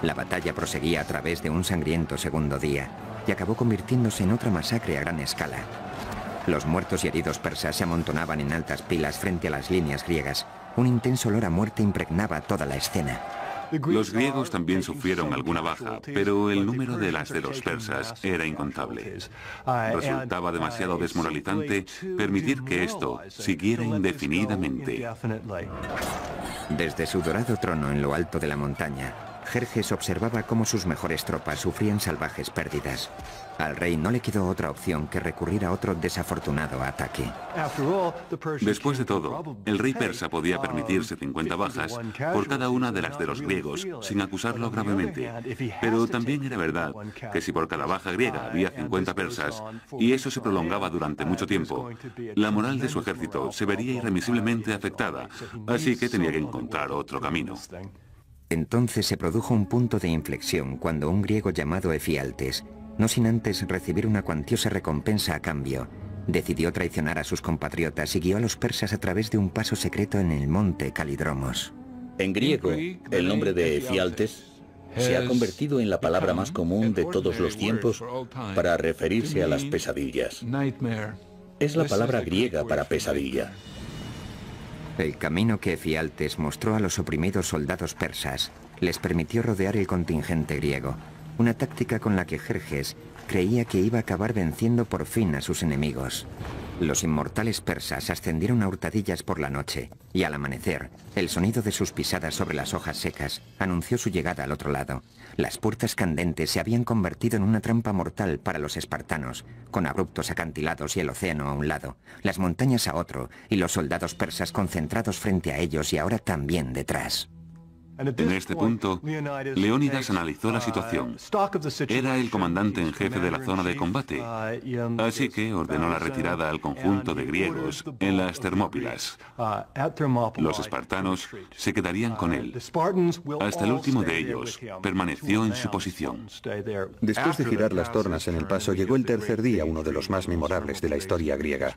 La batalla proseguía a través de un sangriento segundo día y acabó convirtiéndose en otra masacre a gran escala. Los muertos y heridos persas se amontonaban en altas pilas frente a las líneas griegas. Un intenso olor a muerte impregnaba toda la escena. Los griegos también sufrieron alguna baja, pero el número de las de los persas era incontable. Resultaba demasiado desmoralizante permitir que esto siguiera indefinidamente. Desde su dorado trono en lo alto de la montaña, Jerjes observaba cómo sus mejores tropas sufrían salvajes pérdidas. Al rey no le quedó otra opción que recurrir a otro desafortunado ataque. Después de todo, el rey persa podía permitirse 50 bajas por cada una de las de los griegos sin acusarlo gravemente. Pero también era verdad que si por cada baja griega había 50 persas y eso se prolongaba durante mucho tiempo, la moral de su ejército se vería irremisiblemente afectada, así que tenía que encontrar otro camino. Entonces se produjo un punto de inflexión cuando un griego llamado Efialtes, no sin antes recibir una cuantiosa recompensa a cambio, decidió traicionar a sus compatriotas y guió a los persas a través de un paso secreto en el monte Calidromos. En griego, el nombre de Efialtes se ha convertido en la palabra más común de todos los tiempos para referirse a las pesadillas. Es la palabra griega para pesadilla. El camino que Efialtes mostró a los oprimidos soldados persas les permitió rodear el contingente griego, una táctica con la que Jerjes creía que iba a acabar venciendo por fin a sus enemigos. Los inmortales persas ascendieron a hurtadillas por la noche, y al amanecer, el sonido de sus pisadas sobre las hojas secas anunció su llegada al otro lado. Las puertas candentes se habían convertido en una trampa mortal para los espartanos, con abruptos acantilados y el océano a un lado, las montañas a otro, y los soldados persas concentrados frente a ellos y ahora también detrás. En este punto, Leónidas analizó la situación. Era el comandante en jefe de la zona de combate, así que ordenó la retirada al conjunto de griegos en las Termópilas. Los espartanos se quedarían con él. Hasta el último de ellos permaneció en su posición. Después de girar las tornas en el paso, llegó el tercer día, uno de los más memorables de la historia griega.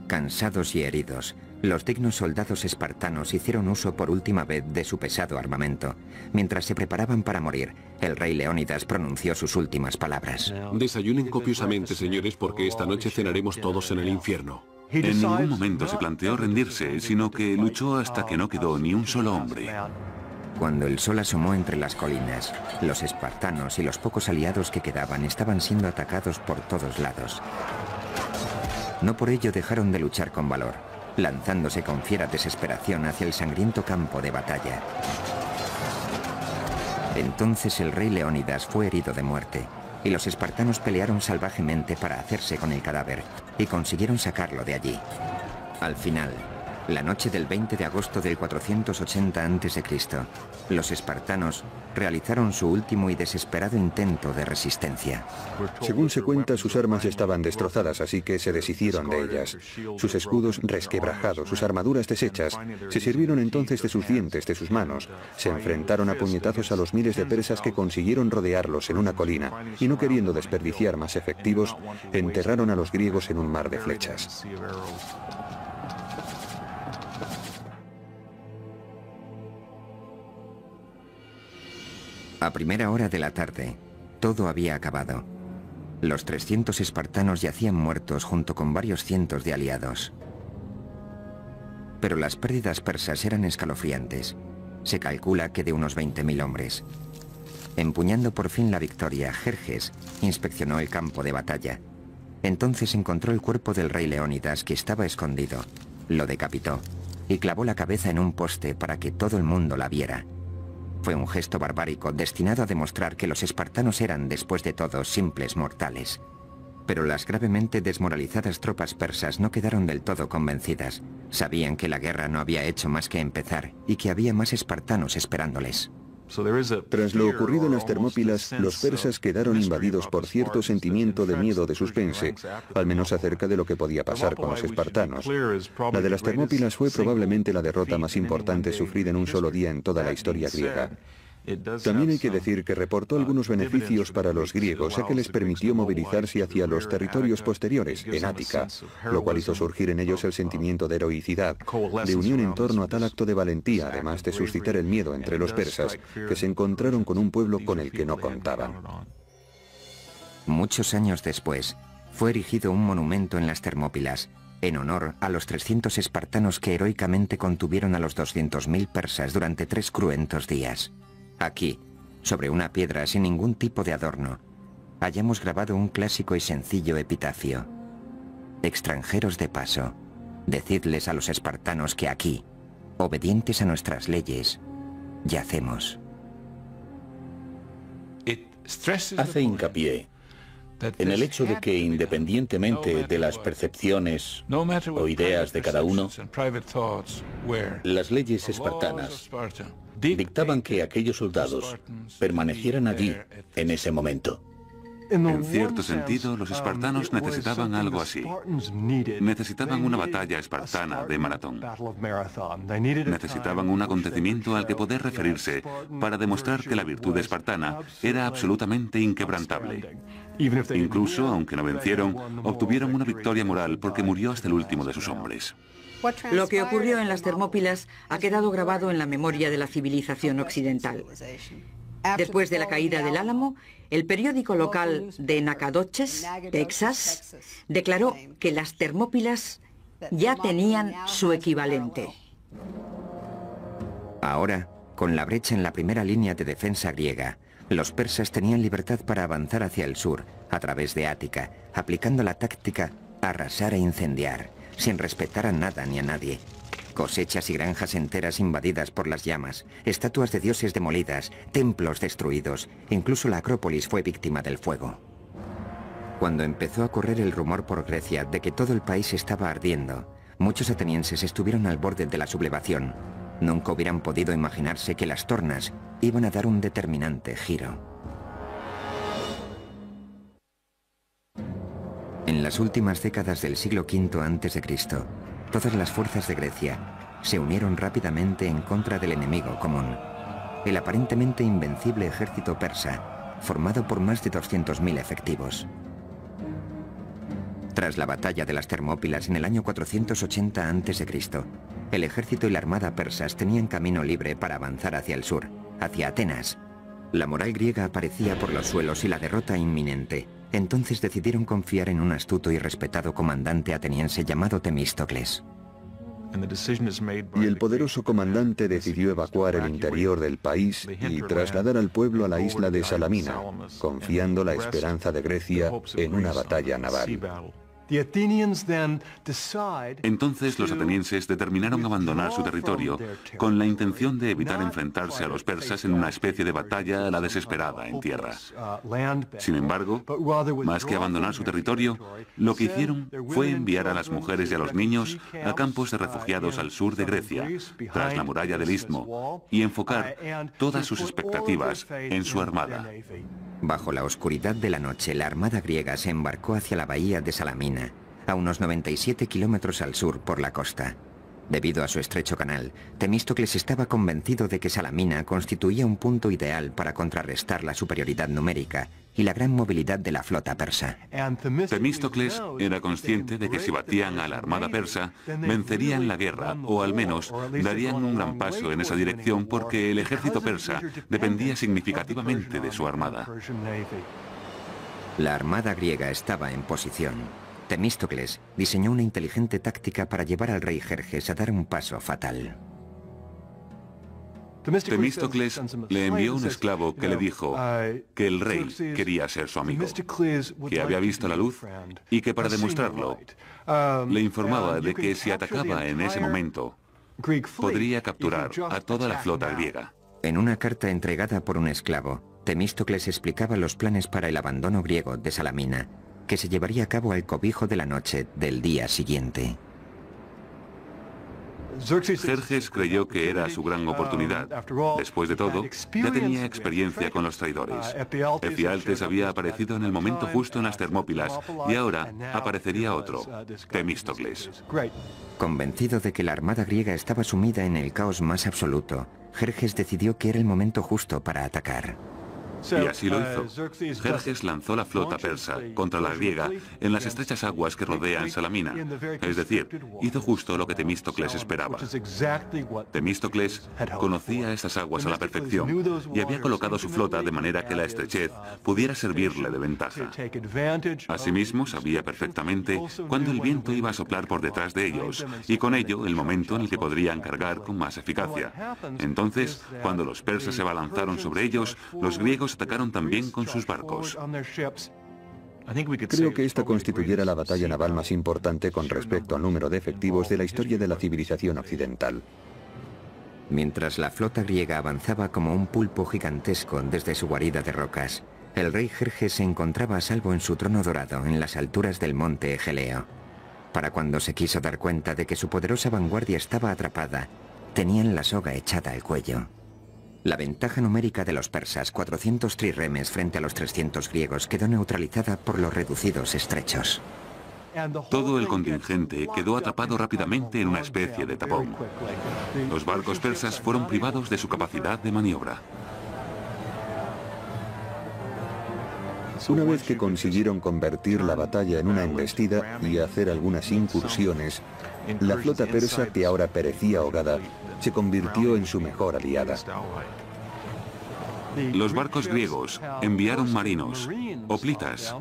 Cansados y heridos, los dignos soldados espartanos hicieron uso por última vez de su pesado armamento. Mientras se preparaban para morir, el rey Leónidas pronunció sus últimas palabras. Desayunen copiosamente, señores, porque esta noche cenaremos todos en el infierno. En ningún momento se planteó rendirse, sino que luchó hasta que no quedó ni un solo hombre. Cuando el sol asomó entre las colinas, los espartanos y los pocos aliados que quedaban estaban siendo atacados por todos lados. No por ello dejaron de luchar con valor, lanzándose con fiera desesperación hacia el sangriento campo de batalla. Entonces el rey Leónidas fue herido de muerte, y los espartanos pelearon salvajemente para hacerse con el cadáver, y consiguieron sacarlo de allí. Al final, la noche del 20 de agosto del 480 a.C., los espartanos realizaron su último y desesperado intento de resistencia. Según se cuenta, sus armas estaban destrozadas, así que se deshicieron de ellas. Sus escudos resquebrajados, sus armaduras deshechas, se sirvieron entonces de sus dientes, de sus manos. Se enfrentaron a puñetazos a los miles de persas que consiguieron rodearlos en una colina, y no queriendo desperdiciar más efectivos, enterraron a los griegos en un mar de flechas. A primera hora de la tarde, todo había acabado. Los 300 espartanos yacían muertos junto con varios cientos de aliados. Pero las pérdidas persas eran escalofriantes. Se calcula que de unos 20.000 hombres. Empuñando por fin la victoria, Jerjes inspeccionó el campo de batalla. Entonces encontró el cuerpo del rey Leónidas, que estaba escondido. Lo decapitó y clavó la cabeza en un poste para que todo el mundo la viera. Fue un gesto barbárico destinado a demostrar que los espartanos eran, después de todo, simples mortales. Pero las gravemente desmoralizadas tropas persas no quedaron del todo convencidas. Sabían que la guerra no había hecho más que empezar y que había más espartanos esperándoles. Tras lo ocurrido en las Termópilas, los persas quedaron invadidos por cierto sentimiento de miedo de suspense, al menos acerca de lo que podía pasar con los espartanos. La de las Termópilas fue probablemente la derrota más importante sufrida en un solo día en toda la historia griega. También hay que decir que reportó algunos beneficios para los griegos, ya que les permitió movilizarse hacia los territorios posteriores, en Ática, lo cual hizo surgir en ellos el sentimiento de heroicidad, de unión en torno a tal acto de valentía, además de suscitar el miedo entre los persas, que se encontraron con un pueblo con el que no contaban. Muchos años después, fue erigido un monumento en las Termópilas, en honor a los 300 espartanos que heroicamente contuvieron a los 200.000 persas durante 3 cruentos días. Aquí, sobre una piedra sin ningún tipo de adorno, hayamos grabado un clásico y sencillo epitafio. Extranjeros de paso, decidles a los espartanos que aquí, obedientes a nuestras leyes, yacemos. Hace hincapié en el hecho de que, independientemente de las percepciones o ideas de cada uno, las leyes espartanas dictaban que aquellos soldados permanecieran allí en ese momento. En cierto sentido, los espartanos necesitaban algo así. Necesitaban una batalla espartana de maratón. Necesitaban un acontecimiento al que poder referirse para demostrar que la virtud espartana era absolutamente inquebrantable. Incluso, aunque no vencieron, obtuvieron una victoria moral porque murió hasta el último de sus hombres. Lo que ocurrió en las Termópilas ha quedado grabado en la memoria de la civilización occidental. Después de la caída del Álamo, el periódico local de Nacogdoches, Texas, declaró que las Termópilas ya tenían su equivalente. Ahora, con la brecha en la primera línea de defensa griega, los persas tenían libertad para avanzar hacia el sur, a través de Ática, aplicando la táctica arrasar e incendiar, sin respetar a nada ni a nadie. Cosechas y granjas enteras invadidas por las llamas, estatuas de dioses demolidas, templos destruidos, incluso la Acrópolis fue víctima del fuego. Cuando empezó a correr el rumor por Grecia de que todo el país estaba ardiendo, muchos atenienses estuvieron al borde de la sublevación. Nunca hubieran podido imaginarse que las tornas iban a dar un determinante giro. En las últimas décadas del siglo V a.C., todas las fuerzas de Grecia se unieron rápidamente en contra del enemigo común, el aparentemente invencible ejército persa, formado por más de 200.000 efectivos. Tras la batalla de las Termópilas en el año 480 a.C., el ejército y la armada persas tenían camino libre para avanzar hacia el sur, hacia Atenas. La moral griega aparecía por los suelos y la derrota inminente. Entonces decidieron confiar en un astuto y respetado comandante ateniense llamado Temístocles. Y el poderoso comandante decidió evacuar el interior del país y trasladar al pueblo a la isla de Salamina, confiando la esperanza de Grecia en una batalla naval. Entonces los atenienses determinaron abandonar su territorio con la intención de evitar enfrentarse a los persas en una especie de batalla a la desesperada en tierra. Sin embargo, más que abandonar su territorio, lo que hicieron fue enviar a las mujeres y a los niños a campos de refugiados al sur de Grecia, tras la muralla del Istmo, y enfocar todas sus expectativas en su armada. Bajo la oscuridad de la noche, la armada griega se embarcó hacia la bahía de Salamina, a unos 97 kilómetros al sur por la costa. Debido a su estrecho canal, Temístocles estaba convencido de que Salamina constituía un punto ideal para contrarrestar la superioridad numérica y la gran movilidad de la flota persa. Temístocles era consciente de que si batían a la armada persa, vencerían la guerra, o al menos darían un gran paso en esa dirección porque el ejército persa dependía significativamente de su armada. La armada griega estaba en posición. Temístocles diseñó una inteligente táctica para llevar al rey Jerjes a dar un paso fatal. Temístocles le envió un esclavo que le dijo que el rey quería ser su amigo, que había visto la luz y que para demostrarlo le informaba de que si atacaba en ese momento podría capturar a toda la flota griega. En una carta entregada por un esclavo, Temístocles explicaba los planes para el abandono griego de Salamina, que se llevaría a cabo al cobijo de la noche del día siguiente. Jerjes creyó que era su gran oportunidad. Después de todo, ya tenía experiencia con los traidores. Efialtes había aparecido en el momento justo en las Termópilas y ahora aparecería otro, Temístocles. Convencido de que la armada griega estaba sumida en el caos más absoluto, Jerjes decidió que era el momento justo para atacar. Y así lo hizo. Jerjes lanzó la flota persa contra la griega en las estrechas aguas que rodean Salamina. Es decir, hizo justo lo que Temístocles esperaba. Temístocles conocía estas aguas a la perfección y había colocado su flota de manera que la estrechez pudiera servirle de ventaja. Asimismo, sabía perfectamente cuándo el viento iba a soplar por detrás de ellos y con ello el momento en el que podrían cargar con más eficacia. Entonces, cuando los persas se abalanzaron sobre ellos, los griegos atacaron también con sus barcos. Creo que esta constituyera la batalla naval más importante con respecto al número de efectivos de la historia de la civilización occidental. Mientras la flota griega avanzaba como un pulpo gigantesco desde su guarida de rocas, el rey Jerjes se encontraba a salvo en su trono dorado en las alturas del monte Egeleo. Para cuando se quiso dar cuenta de que su poderosa vanguardia estaba atrapada, tenían la soga echada al cuello. La ventaja numérica de los persas, 400 trirremes frente a los 300 griegos, quedó neutralizada por los reducidos estrechos. Todo el contingente quedó atrapado rápidamente en una especie de tapón. Los barcos persas fueron privados de su capacidad de maniobra. Una vez que consiguieron convertir la batalla en una embestida y hacer algunas incursiones, la flota persa, que ahora perecía ahogada, se convirtió en su mejor aliada. Los barcos griegos enviaron marinos, hoplitas,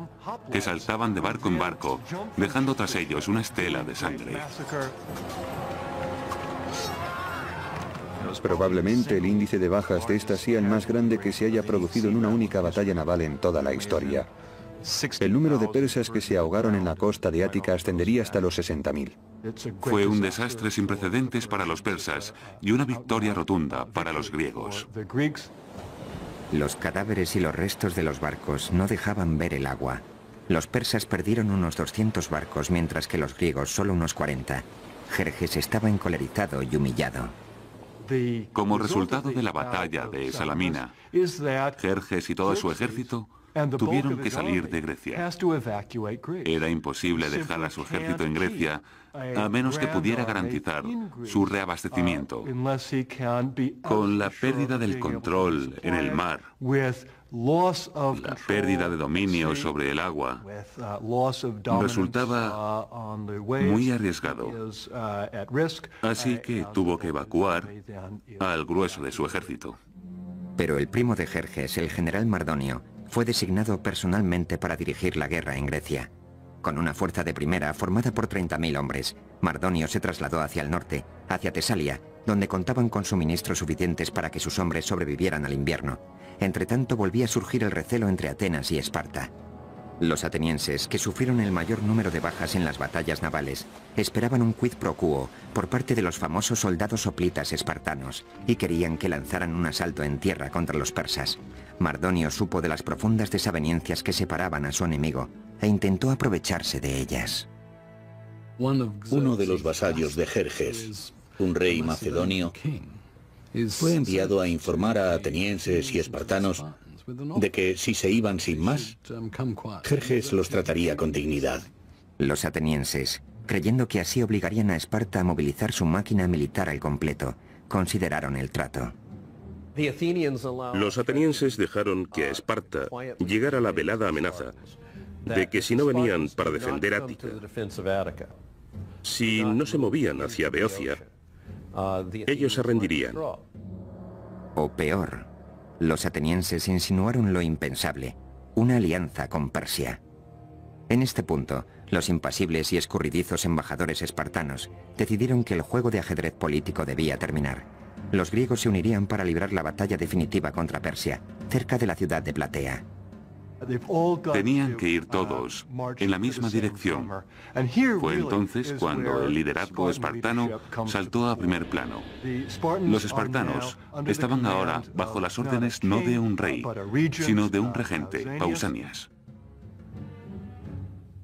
que saltaban de barco en barco, dejando tras ellos una estela de sangre. Probablemente el índice de bajas de esta sea el más grande que se haya producido en una única batalla naval en toda la historia. El número de persas que se ahogaron en la costa de Ática ascendería hasta los 60.000. Fue un desastre sin precedentes para los persas y una victoria rotunda para los griegos. Los cadáveres y los restos de los barcos no dejaban ver el agua. Los persas perdieron unos 200 barcos, mientras que los griegos solo unos 40. Jerjes estaba encolerizado y humillado. Como resultado de la batalla de Salamina, Jerjes y todo su ejército tuvieron que salir de Grecia. Era imposible dejar a su ejército en Grecia a menos que pudiera garantizar su reabastecimiento. Con la pérdida del control en el mar, la pérdida de dominio sobre el agua, resultaba muy arriesgado. Así que tuvo que evacuar al grueso de su ejército. Pero el primo de Jerjes, el general Mardonio, fue designado personalmente para dirigir la guerra en Grecia. Con una fuerza de primera formada por 30.000 hombres, Mardonio se trasladó hacia el norte, hacia Tesalia, donde contaban con suministros suficientes para que sus hombres sobrevivieran al invierno. Entretanto, volvía a surgir el recelo entre Atenas y Esparta. Los atenienses, que sufrieron el mayor número de bajas en las batallas navales, esperaban un quid pro quo por parte de los famosos soldados hoplitas espartanos y querían que lanzaran un asalto en tierra contra los persas. Mardonio supo de las profundas desavenencias que separaban a su enemigo e intentó aprovecharse de ellas. Uno de los vasallos de Jerjes, un rey macedonio, fue enviado a informar a atenienses y espartanos de que si se iban sin más, Jerjes los trataría con dignidad. Los atenienses, creyendo que así obligarían a Esparta a movilizar su máquina militar al completo, consideraron el trato. Los atenienses dejaron que a Esparta llegara la velada amenaza de que si no venían para defender Ática, si no se movían hacia Beocia, ellos se rendirían. O peor, los atenienses insinuaron lo impensable, una alianza con Persia. En este punto, los impasibles y escurridizos embajadores espartanos decidieron que el juego de ajedrez político debía terminar. Los griegos se unirían para librar la batalla definitiva contra Persia, cerca de la ciudad de Platea. Tenían que ir todos en la misma dirección. Fue entonces cuando el liderazgo espartano saltó a primer plano. Los espartanos estaban ahora bajo las órdenes no de un rey, sino de un regente, Pausanias.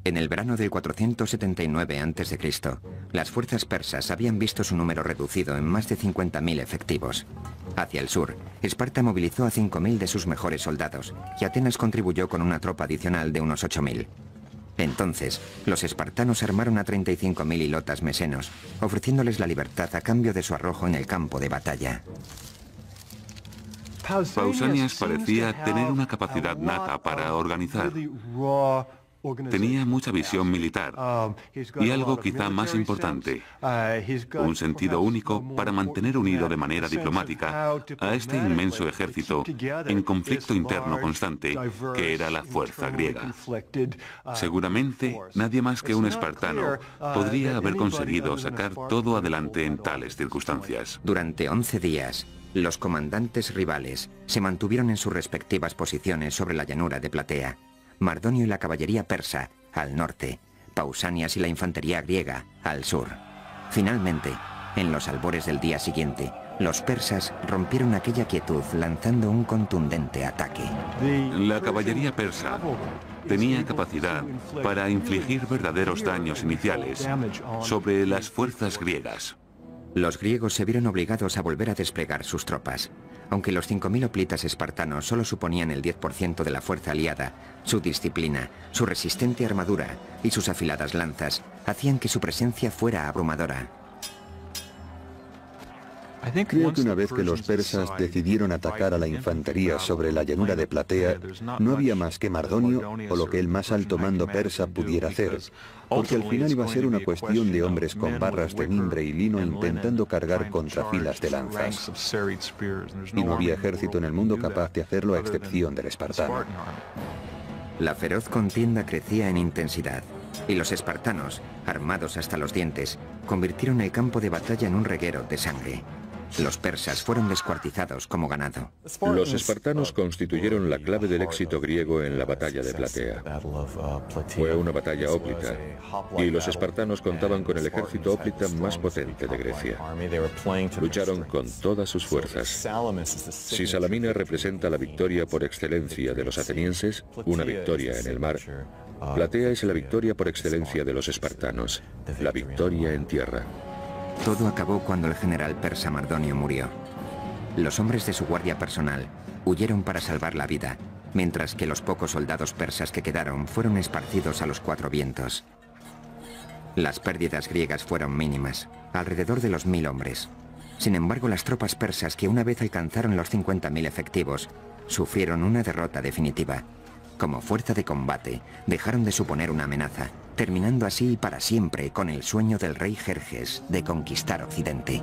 En el verano del 479 a.C., las fuerzas persas habían visto su número reducido en más de 50.000 efectivos. Hacia el sur, Esparta movilizó a 5.000 de sus mejores soldados y Atenas contribuyó con una tropa adicional de unos 8.000. Entonces, los espartanos armaron a 35.000 hilotas mesenos, ofreciéndoles la libertad a cambio de su arrojo en el campo de batalla. Pausanias parecía tener una capacidad nata para organizar. Tenía mucha visión militar y algo quizá más importante, un sentido único para mantener unido de manera diplomática a este inmenso ejército en conflicto interno constante que era la fuerza griega. Seguramente nadie más que un espartano podría haber conseguido sacar todo adelante en tales circunstancias. Durante 11 días, los comandantes rivales se mantuvieron en sus respectivas posiciones sobre la llanura de Platea. Mardonio y la caballería persa, al norte, Pausanias y la infantería griega, al sur. Finalmente, en los albores del día siguiente, los persas rompieron aquella quietud lanzando un contundente ataque. La caballería persa tenía capacidad para infligir verdaderos daños iniciales sobre las fuerzas griegas. Los griegos se vieron obligados a volver a desplegar sus tropas. Aunque los 5.000 hoplitas espartanos solo suponían el 10% de la fuerza aliada, su disciplina, su resistente armadura y sus afiladas lanzas hacían que su presencia fuera abrumadora. Creo que una vez que los persas decidieron atacar a la infantería sobre la llanura de Platea, no había más que Mardonio o lo que el más alto mando persa pudiera hacer, porque al final iba a ser una cuestión de hombres con barras de mimbre y lino intentando cargar contra filas de lanzas. Y no había ejército en el mundo capaz de hacerlo a excepción del espartano. La feroz contienda crecía en intensidad, y los espartanos, armados hasta los dientes, convirtieron el campo de batalla en un reguero de sangre. Los persas fueron descuartizados como ganado. Los espartanos constituyeron la clave del éxito griego en la batalla de Platea. Fue una batalla hóplita, y los espartanos contaban con el ejército hóplita más potente de Grecia. Lucharon con todas sus fuerzas. Si Salamina representa la victoria por excelencia de los atenienses, una victoria en el mar, Platea es la victoria por excelencia de los espartanos, la victoria en tierra. Todo acabó cuando el general persa Mardonio murió. Los hombres de su guardia personal huyeron para salvar la vida, mientras que los pocos soldados persas que quedaron fueron esparcidos a los 4 vientos. Las pérdidas griegas fueron mínimas, alrededor de los 1000 hombres. Sin embargo, las tropas persas, que una vez alcanzaron los 50.000 efectivos, sufrieron una derrota definitiva. Como fuerza de combate, dejaron de suponer una amenaza, terminando así para siempre con el sueño del rey Jerjes de conquistar Occidente.